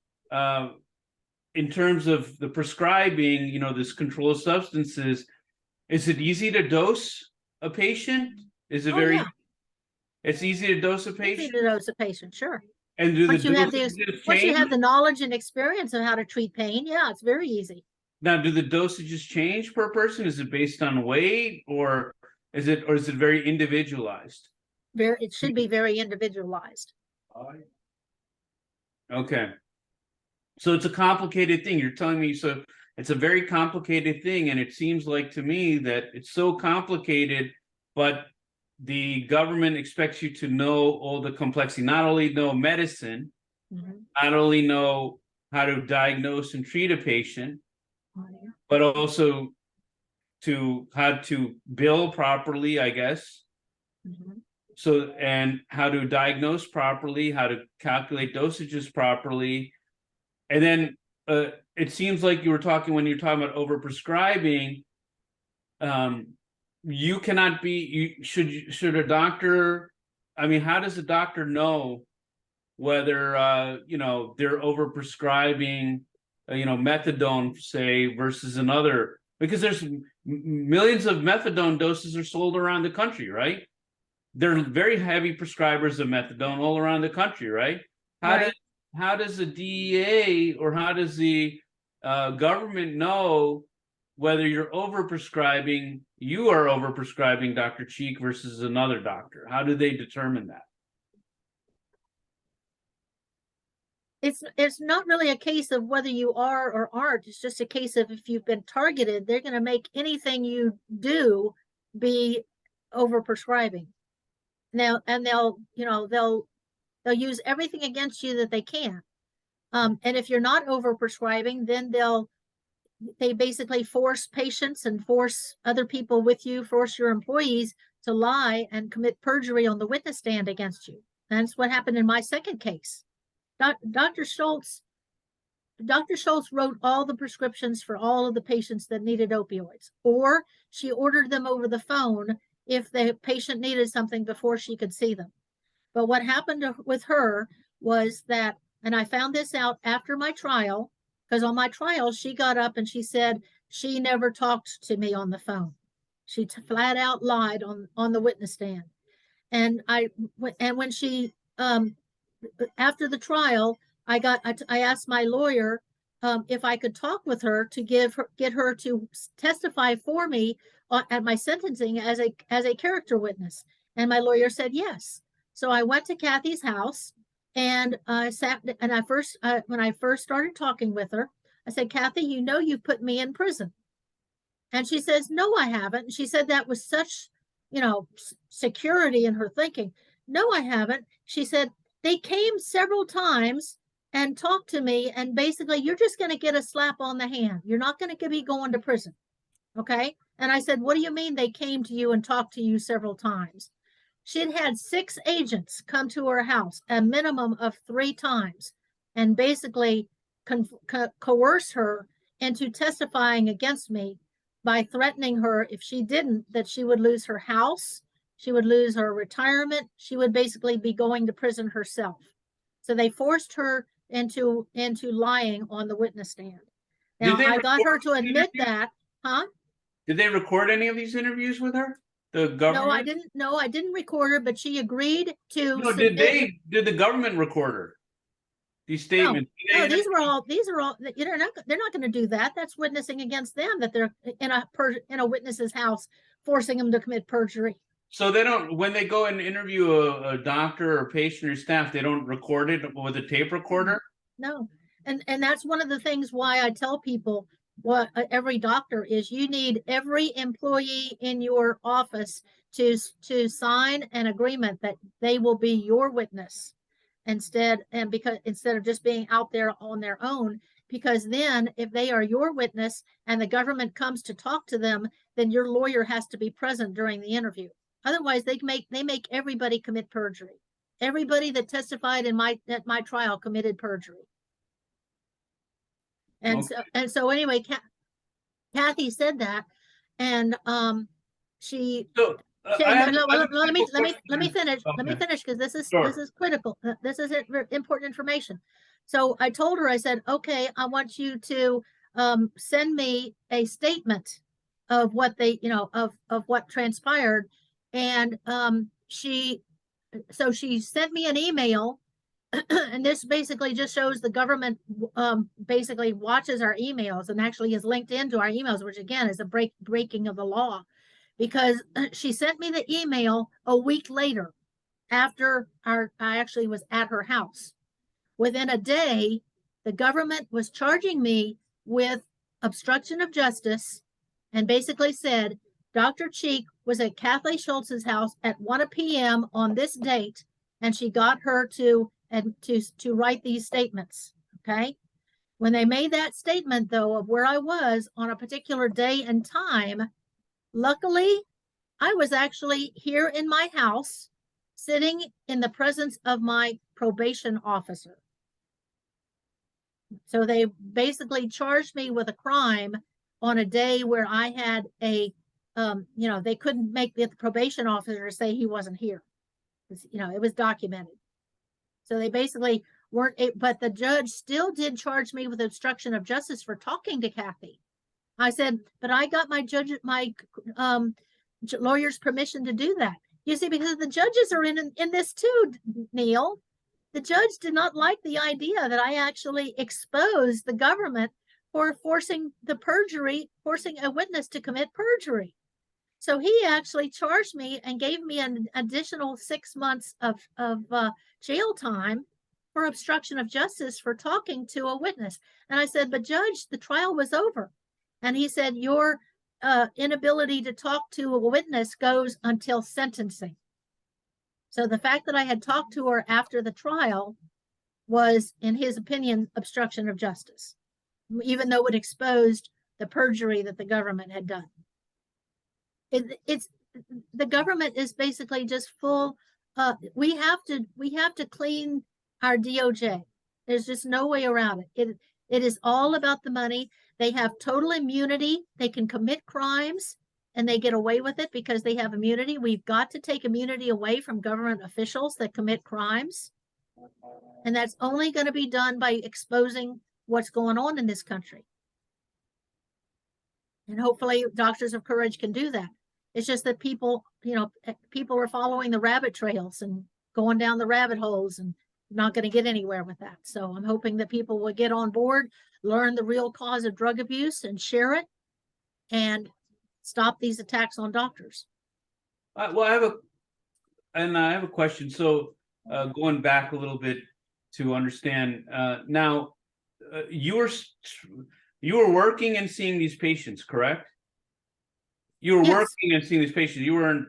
in terms of the prescribing, this controlled substances, is it easy to dose a patient? Is it Oh, yeah. It's easy to dose a It's easy patient? to dose a patient, sure. And do the Once you have dosages once you change? have the knowledge and experience of how to treat pain, yeah, it's very easy. Now, do the dosages change per person? Is it based on weight, or is it very individualized? It should be very individualized. Okay. So it's a complicated thing. You're telling me, so it's a very complicated thing, and it seems like to me that it's so complicated, but the government expects you to know all the complexity, not only know medicine, not only know how to diagnose and treat a patient, but also to how to bill properly, I guess. So, and how to diagnose properly, how to calculate dosages properly. And then it seems like you were talking, when you're talking about overprescribing, you cannot be, should a doctor, I mean, how does a doctor know whether, they're overprescribing, methadone, say, versus another? Because there's millions of methadone doses are sold around the country, right? They're very heavy prescribers of methadone all around the country, right? How does the DEA, or how does the government know whether you're overprescribing, you are overprescribing Dr. Cheek versus another doctor? How do they determine that? It's not really a case of whether you are or aren't. It's just a case of, if you've been targeted, they're going to make anything you do be overprescribing. Now, and they'll use everything against you that they can. And if you're not overprescribing, then they basically force patients and force other people with you, force your employees to lie and commit perjury on the witness stand against you. That's what happened in my second case. Dr. Schultz wrote all the prescriptions for all of the patients that needed opioids, or she ordered them over the phone if the patient needed something before she could see them. But what happened with her was that, and I found this out after my trial, because on my trial, she got up and she said she never talked to me on the phone. She flat out lied on the witness stand. And when she, after the trial, I asked my lawyer if I could talk with her to get her to testify for me at my sentencing as a character witness. And my lawyer said yes. So I went to Kathy's house, and I sat, and when I first started talking with her, I said, Kathy, you put me in prison. And she says, no, I haven't. And she said that was such, security in her thinking. No, I haven't. She said, they came several times and talked to me, and basically, you're just going to get a slap on the hand. You're not going to be going to prison. Okay. And I said, what do you mean they came to you and talked to you several times? She'd had 6 agents come to her house, a minimum of 3 times, and basically coerce her into testifying against me by threatening her, if she didn't, that she would lose her house, she would lose her retirement, she would basically be going to prison herself. So they forced her into lying on the witness stand. Now, I got her to admit that, huh? Did they record any of these interviews with her? The government? No, I didn't record her, but she agreed to. No, did the government record her? These statements? No, these are all, they're not going to do that. That's witnessing against them, that they're in a witness's house, forcing them to commit perjury. So they don't, when they go and interview a doctor or patient or staff, they don't record it with a tape recorder? No. And that's one of the things why I tell people what every doctor is. You need every employee in your office to sign an agreement that they will be your witness instead of just being out there on their own, because then if they are your witness and the government comes to talk to them, then your lawyer has to be present during the interview. Otherwise, they make everybody commit perjury. Everybody that testified at my trial committed perjury. And so anyway, Kathy said that, and she So let me finish. Okay. Let me finish, because this is Sure. critical. This is important information. So I told her, I said, okay, I want you to send me a statement of what they, of what transpired. And she sent me an email. And this basically just shows the government basically watches our emails and actually is linked into our emails, which again is a breaking of the law, because she sent me the email a week later after I actually was at her house. Within a day, the government was charging me with obstruction of justice and basically said, Dr. Cheek was at Kathleen Schultz's house at 1 p.m. on this date, and she got her to write these statements. Okay. When they made that statement, though, of where I was on a particular day and time, luckily, I was actually here in my house, sitting in the presence of my probation officer. So they basically charged me with a crime on a day where I had they couldn't make the probation officer say he wasn't here. It was documented. So they basically weren't, but the judge still did charge me with obstruction of justice for talking to Kathy. I said, but I got my lawyer's permission to do that. You see, because the judges are in this too, Neil. The judge did not like the idea that I actually exposed the government for forcing a witness to commit perjury. So he actually charged me and gave me an additional 6 months of jail time for obstruction of justice for talking to a witness. And I said, but Judge, the trial was over. And he said, your inability to talk to a witness goes until sentencing. So the fact that I had talked to her after the trial was, in his opinion, obstruction of justice, even though it exposed the perjury that the government had done. It's the government is basically just full. We have to clean our DOJ. There's just no way around it. It is all about the money. They have total immunity. They can commit crimes and they get away with it because they have immunity. We've got to take immunity away from government officials that commit crimes. And that's only going to be done by exposing what's going on in this country. And hopefully Doctors of Courage can do that. It's just that people are following the rabbit trails and going down the rabbit holes and not going to get anywhere with that. So I'm hoping that people will get on board, learn the real cause of drug abuse and share it, and stop these attacks on doctors. Well, I have a question. So going back a little bit to understand now, you were working and seeing these patients, correct? You were working and seeing these patients. You weren't,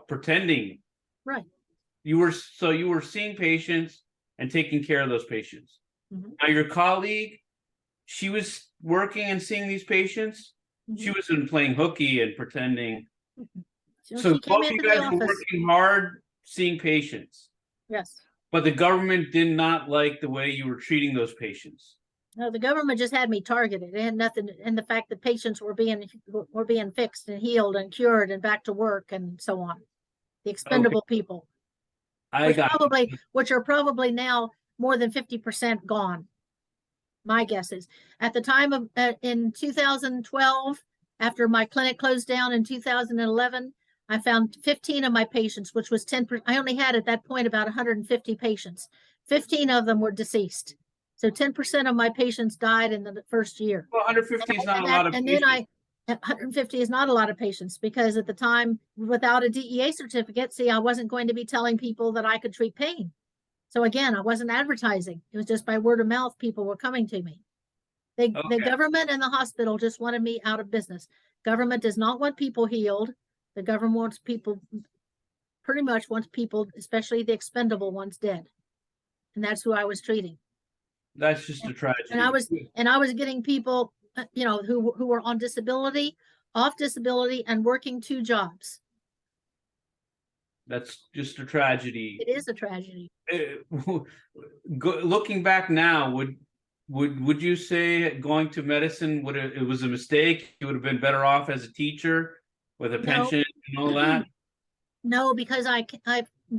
pretending. Right. You were seeing patients and taking care of those patients. Mm-hmm. Now your colleague, she was working and seeing these patients. Mm-hmm. She wasn't playing hooky and pretending. Mm-hmm. So both of you guys were working hard, seeing patients. Yes. But the government did not like the way you were treating those patients. No, the government just had me targeted. It had nothing, and the fact that patients were being fixed and healed and cured and back to work and so on. The expendable people, which are probably now more than 50% gone. My guess is at the time of in 2012, after my clinic closed down in 2011, I found 15 of my patients, which was 10%. I only had at that point about 150 patients. 15 of them were deceased. So 10% of my patients died in the first year. Well, 150 is not a lot of patients. 150 is not a lot of patients, because at the time, without a DEA certificate, see, I wasn't going to be telling people that I could treat pain. So again, I wasn't advertising. It was just by word of mouth, people were coming to me. The Okay. government and the hospital just wanted me out of business. Government does not want people healed. The government wants people, pretty much wants people, especially the expendable ones, dead. And that's who I was treating. That's just a tragedy. And I was getting people, who were on disability, off disability, and working 2 jobs. That's just a tragedy. It is a tragedy. Looking back now, would you say going to medicine it was a mistake? You would have been better off as a teacher with a pension and all that? No, because I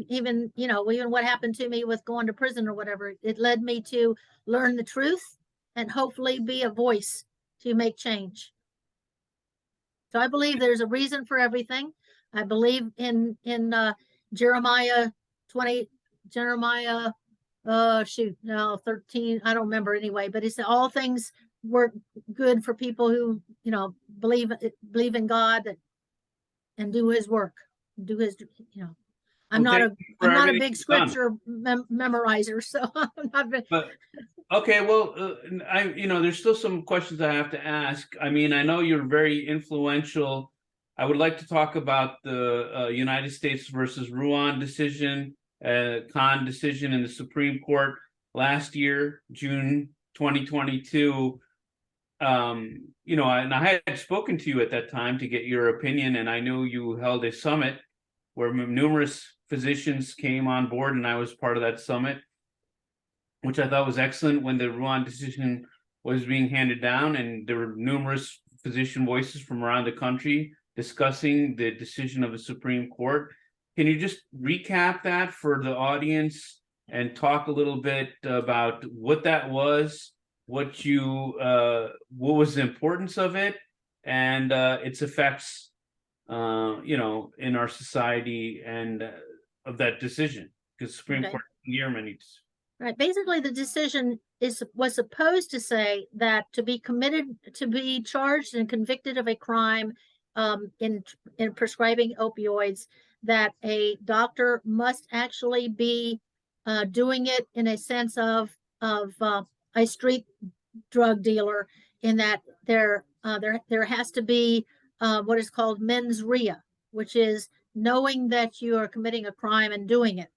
even what happened to me with going to prison or whatever, it led me to learn the truth and hopefully be a voice to make change. So I believe there's a reason for everything. I believe in Jeremiah 20, 13, I don't remember anyway, but he said all things work good for people who, believe in God and do his work, do his, I'm not a big scripture memorizer, so I'm not. But okay, well, there's still some questions I have to ask. I mean, I know you're very influential. I would like to talk about the United States versus Ruan decision, Khan decision in the Supreme Court last year, June 2022. And I had spoken to you at that time to get your opinion, and I knew you held a summit where numerous physicians came on board, and I was part of that summit, which I thought was excellent when the Ruan decision was being handed down, and there were numerous physician voices from around the country discussing the decision of the Supreme Court. Can you just recap that for the audience and talk a little bit about what that was, what was the importance of it, and its effects, in our society and of that decision? Because Supreme Court year many. Right. Basically, the decision was supposed to say that to be charged and convicted of a crime in prescribing opioids, that a doctor must actually be doing it in a sense of a street drug dealer, in that there has to be what is called mens rea, which is knowing that you are committing a crime and doing it.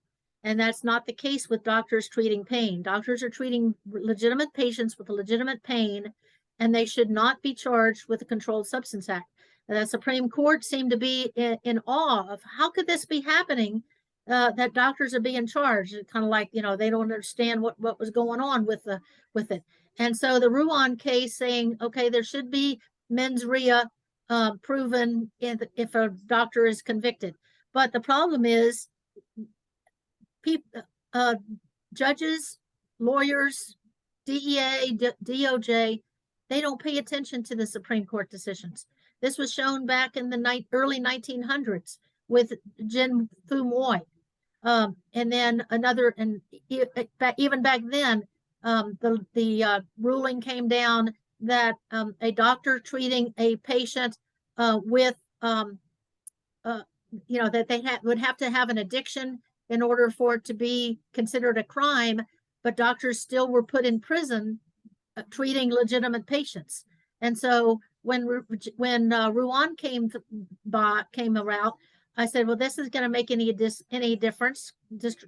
And that's not the case with doctors treating pain. Doctors are treating legitimate patients with a legitimate pain, and they should not be charged with the Controlled Substance Act. The Supreme Court seemed to be in awe of how could this be happening, that doctors are being charged. It's kind of like, they don't understand what was going on with it. And so the Ruan case saying, okay, there should be mens rea proven if a doctor is convicted. But the problem is, judges, lawyers, DEA, DOJ, they don't pay attention to the Supreme Court decisions. This was shown back in the early 1900s with Jin Fu Moy. And then even back then, the ruling came down that a doctor treating a patient with, that they would have to have an addiction in order for it to be considered a crime, but doctors still were put in prison treating legitimate patients. And so when Ruan came around, I said, well, this is going to make any difference.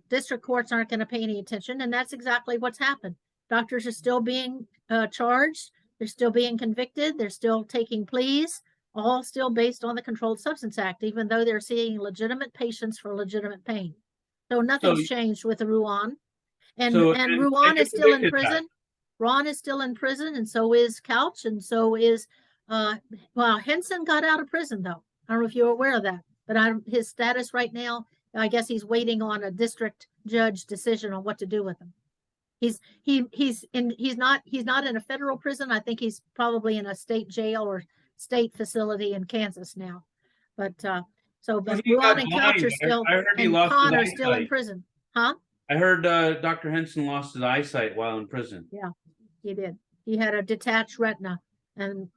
District courts aren't going to pay any attention, and that's exactly what's happened. Doctors are still being charged. They're still being convicted. They're still taking pleas, all still based on the Controlled Substance Act, even though they're seeing legitimate patients for legitimate pain. So nothing's changed with the Ruan. And Ruan is still in prison. Ron is still in prison, and so is Couch, and so is Henson got out of prison, though. I don't know if you're aware of that, but his status right now, I guess he's waiting on a district judge decision on what to do with him. He's not in a federal prison. I think he's probably in a state jail or state facility in Kansas now. But Ruan and Couch are still, and Khan are still in prison. Huh? I heard Dr. Henson lost his eyesight while in prison. Yeah, he did. He had a detached retina, and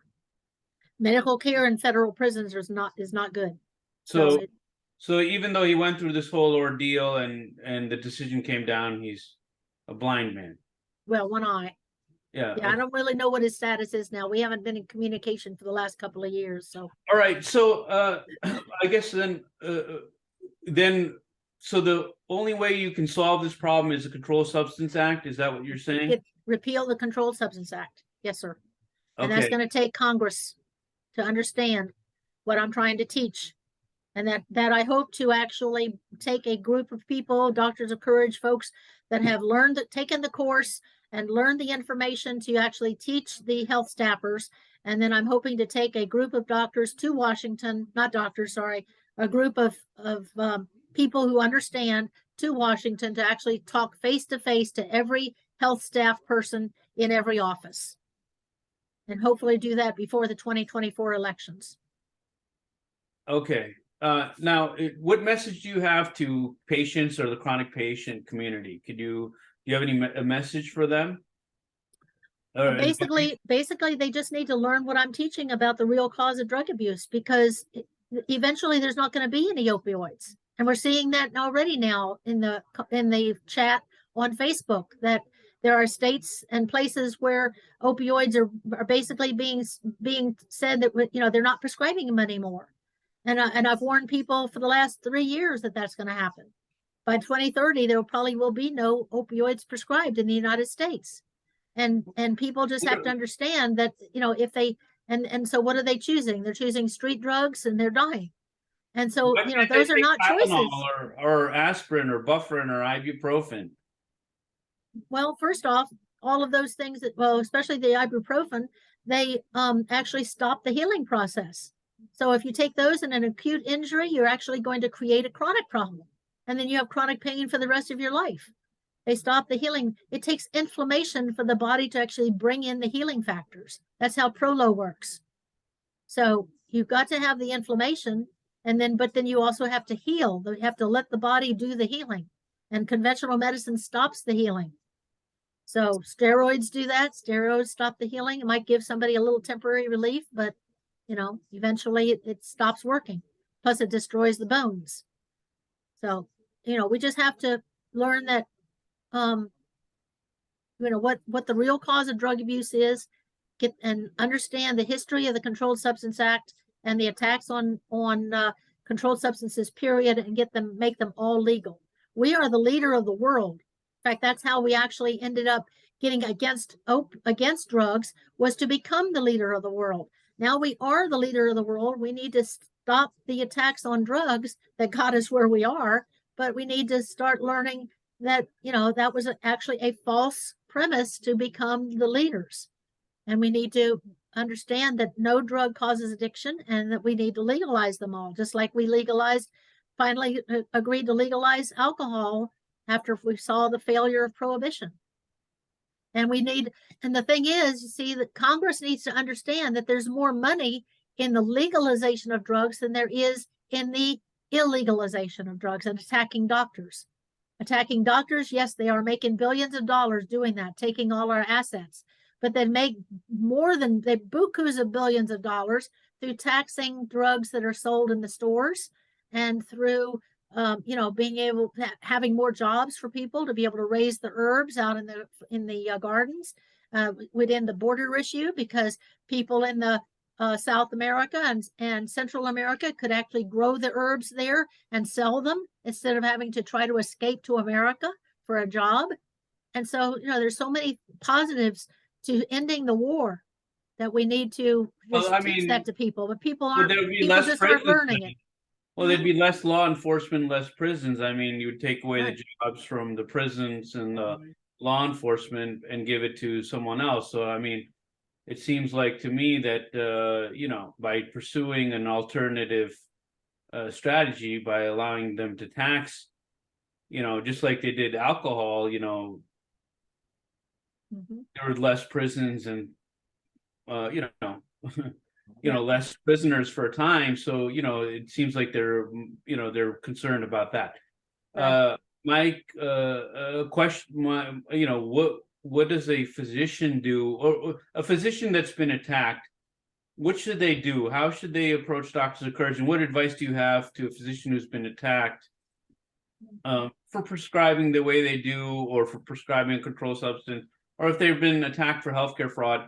Medical care in federal prisons is not good. So, it, so even though he went through this whole ordeal and the decision came down, he's a blind man. well, one eye. Yeah. Yeah, I don't really know what his status is now. We haven't been in communication for the last couple of years, so. All right. So, I guess then, so the only way you can solve this problem is the Controlled Substance Act. Is that what you're saying? Repeal the Controlled Substance Act. Yes, sir. And that's Okay. going to take Congress to understand what I'm trying to teach. And that I hope to actually take a group of people, Doctors of Courage folks that have learned, taken the course and learned the information to actually teach the health staffers. And then I'm hoping to take a group of doctors to Washington, not doctors, sorry, a group of people who understand to Washington to actually talk face to face to every health staff person in every office. And hopefully do that before the 2024 elections. Okay. Now, what message do you have to patients or the chronic patient community? Do you have a message for them? Basically, they just need to learn what I'm teaching about the real cause of drug abuse, because eventually there's not going to be any opioids. And we're seeing that already now in the chat on Facebook, that there are states and places where opioids are basically being said that, you know, they're not prescribing them anymore. And I've warned people for the last 3 years that that's going to happen. By 2030, there probably will be no opioids prescribed in the United States. And people just have to understand that, you know, if they, and so what are they choosing? They're choosing street drugs and they're dying. And so, you know, those are not choices. Or aspirin or Bufferin or ibuprofen. Well, first off, all of those things that, well, especially the ibuprofen, they actually stop the healing process. So if you take those in an acute injury, you're actually going to create a chronic problem. And then you have chronic pain for the rest of your life. They stop the healing. It takes inflammation for the body to actually bring in the healing factors. That's how Prolo works. So you've got to have the inflammation, and then, but then you also have to heal. You have to let the body do the healing. And conventional medicine stops the healing. So steroids do that. Steroids stop the healing. It might give somebody a little temporary relief, but you know, eventually it stops working. Plus it destroys the bones. So, you know, we just have to learn that, you know, what the real cause of drug abuse is, get and understand the history of the Controlled Substance Act and the attacks on controlled substances, period, and make them all legal. We are the leader of the world. In fact, that's how we actually ended up getting against drugs, was to become the leader of the world. Now we are the leader of the world. We need to stop the attacks on drugs that got us where we are, but we need to start learning that, you know, that was actually a false premise to become the leaders. And we need to understand that no drug causes addiction and that we need to legalize them all, just like we finally agreed to legalize alcohol after we saw the failure of prohibition. And the thing is, you see, that Congress needs to understand that there's more money in the legalization of drugs than there is in the illegalization of drugs and attacking doctors. Attacking doctors, yes, they are making billions of dollars doing that, taking all our assets, but they make bukus of billions of dollars through taxing drugs that are sold in the stores and through you know, being able to having more jobs for people to be able to raise the herbs out in the gardens within the border issue, because people in the South America and Central America could actually grow the herbs there and sell them instead of having to try to escape to America for a job. And so, you know, there's so many positives to ending the war that we need to teach that to people, but people just aren't learning it. Well, there'd be less law enforcement, less prisons. I mean, you would take away the jobs from the prisons and the law enforcement and give it to someone else. So, I mean, it seems like to me that, you know, by pursuing an alternative strategy, by allowing them to tax, you know, just like they did alcohol, you know, there were less prisons and, you know, less prisoners for a time. So, you know, it seems like they're concerned about that. Right. My question, you know, what does a physician do, or a physician that's been attacked? what should they do? How should they approach Doctors of Courage? And what advice do you have to a physician who's been attacked for prescribing the way they do, or for prescribing a controlled substance, or if they've been attacked for healthcare fraud?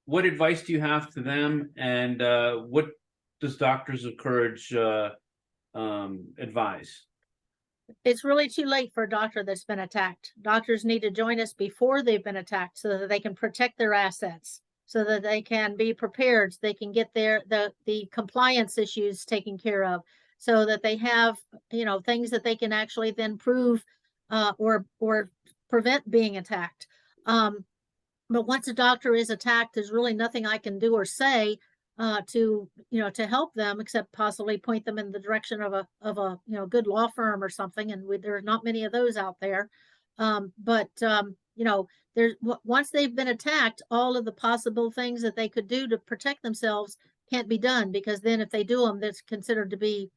What advice do you have to them, and what does Doctors of Courage advise? It's really too late for a doctor that's been attacked. Doctors need to join us before they've been attacked so that they can protect their assets, so that they can be prepared, so they can get the compliance issues taken care of, so that they have, things that they can actually then prove or prevent being attacked. But once a doctor is attacked, there's really nothing I can do or say to help them, except possibly point them in the direction of a good law firm or something. And there's not many of those out there. But there's once they've been attacked, all of the possible things that they could do to protect themselves can't be done, because then if they do them, that's considered to be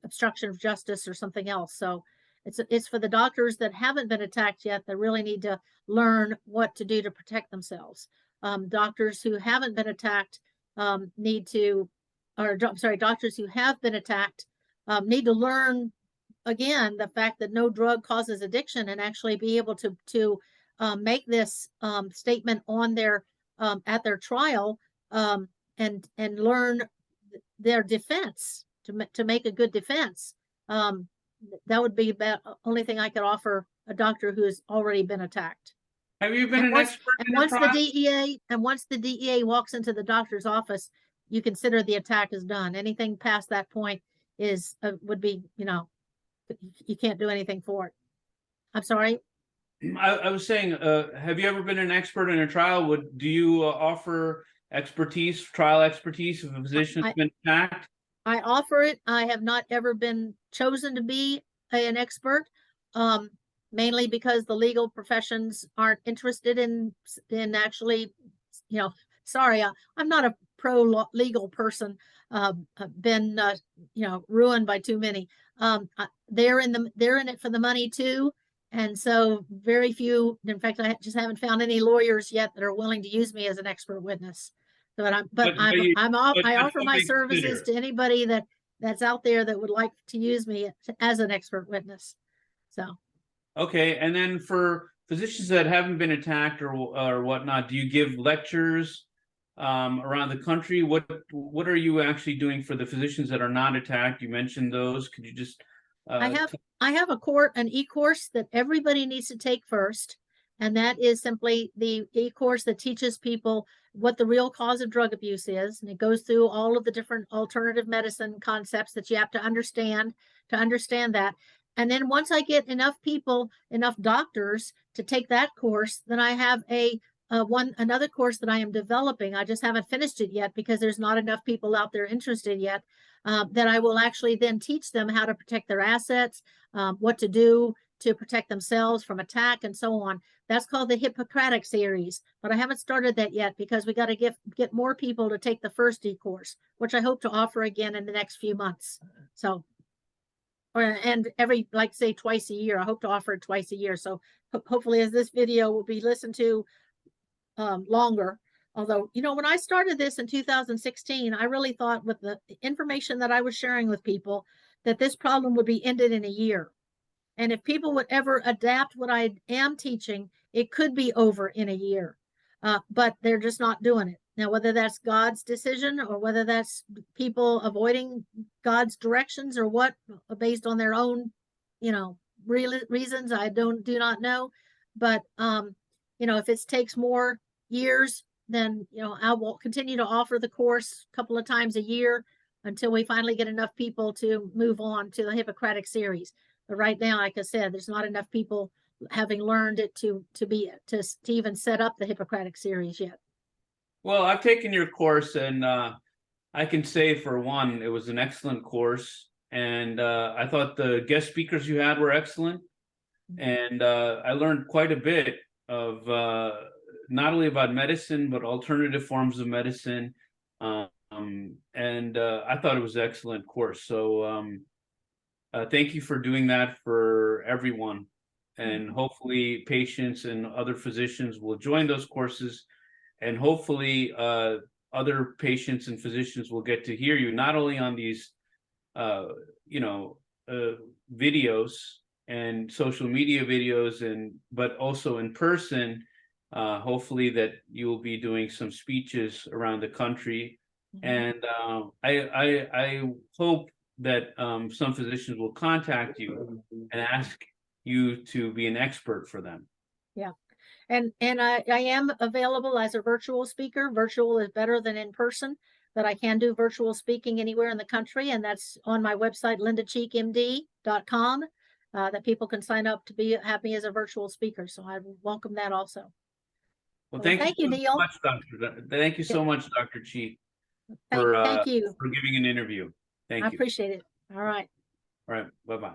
obstruction of justice or something else. So it's for the doctors that haven't been attacked yet that really need to learn what to do to protect themselves. Doctors who haven't been attacked doctors who have been attacked need to learn again the fact that no drug causes addiction, and actually be able to make this statement on their at their trial, and learn their defense to make a good defense. That would be the only thing I could offer a doctor who has already been attacked. Have you been an expert in the trial? Once the DEA walks into the doctor's office, you consider the attack is done. Anything past that point is would be, you can't do anything for it. I'm sorry. I was saying, have you ever been an expert in a trial? Do you offer expertise, trial expertise, if a physician has been attacked? I offer it. I have not ever been chosen to be an expert, mainly because the legal professions aren't interested in actually, sorry, I'm not a pro legal person. I've been, ruined by too many. They're in it for the money too. And so very few, in fact, I just haven't found any lawyers yet that are willing to use me as an expert witness. So I offer my services to anybody that's out there that would like to use me as an expert witness. So. Okay, and then for physicians that haven't been attacked or whatnot, do you give lectures around the country? What are you actually doing for the physicians that are not attacked? You mentioned those. Could you just? I have an e-course that everybody needs to take first, and that is simply the e-course that teaches people what the real cause of drug abuse is, and it goes through all of the different alternative medicine concepts that you have to understand that. And then once I get enough doctors to take that course, then I have another course that I am developing. I just haven't finished it yet because there's not enough people out there interested yet. That I will actually then teach them how to protect their assets, what to do to protect themselves from attack, and so on. That's called the Hippocratic series, but I haven't started that yet because we got to get more people to take the first e-course, which I hope to offer again in the next few months. So, and every, say twice a year, I hope to offer it twice a year. So hopefully as this video will be listened to longer. Although, when I started this in 2016, I really thought with the information that I was sharing with people that this problem would be ended in a year. And if people would ever adapt what I am teaching, it could be over in a year. But they're just not doing it. Now, whether that's God's decision or whether that's people avoiding God's directions or what, based on their own, reasons, I do not know. But, if it takes more years, then, I will continue to offer the course a couple of times a year until we finally get enough people to move on to the Hippocratic series. But right now, like I said, there's not enough people having learned it to even set up the Hippocratic series yet. Well, I've taken your course, and I can say, for one, it was an excellent course, and I thought the guest speakers you had were excellent, and I learned quite a bit of not only about medicine but alternative forms of medicine, and I thought it was an excellent course. So thank you for doing that for everyone, and hopefully patients and other physicians will join those courses, and hopefully other patients and physicians will get to hear you, not only on these, you know, videos and social media videos, but also in person. Hopefully that you will be doing some speeches around the country. And I hope that some physicians will contact you and ask you to be an expert for them. Yeah. And I am available as a virtual speaker. Virtual is better than in person, but I can do virtual speaking anywhere in the country. And that's on my website, lindacheekmd.com, that people can sign up to have me as a virtual speaker. So I welcome that also. Well, Well, thank you thank you, so Neil. much, Doctor. Thank you so much, Dr. Cheek, Thank you. for giving an interview. I Thank you. appreciate it. All right. All right. Bye-bye.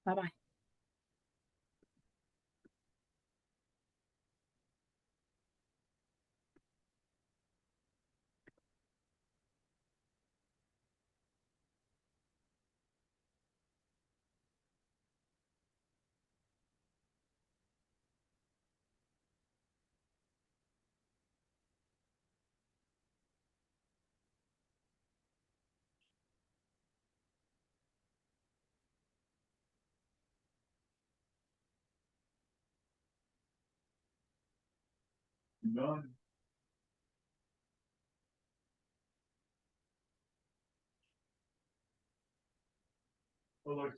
Bye-bye. None. Well, like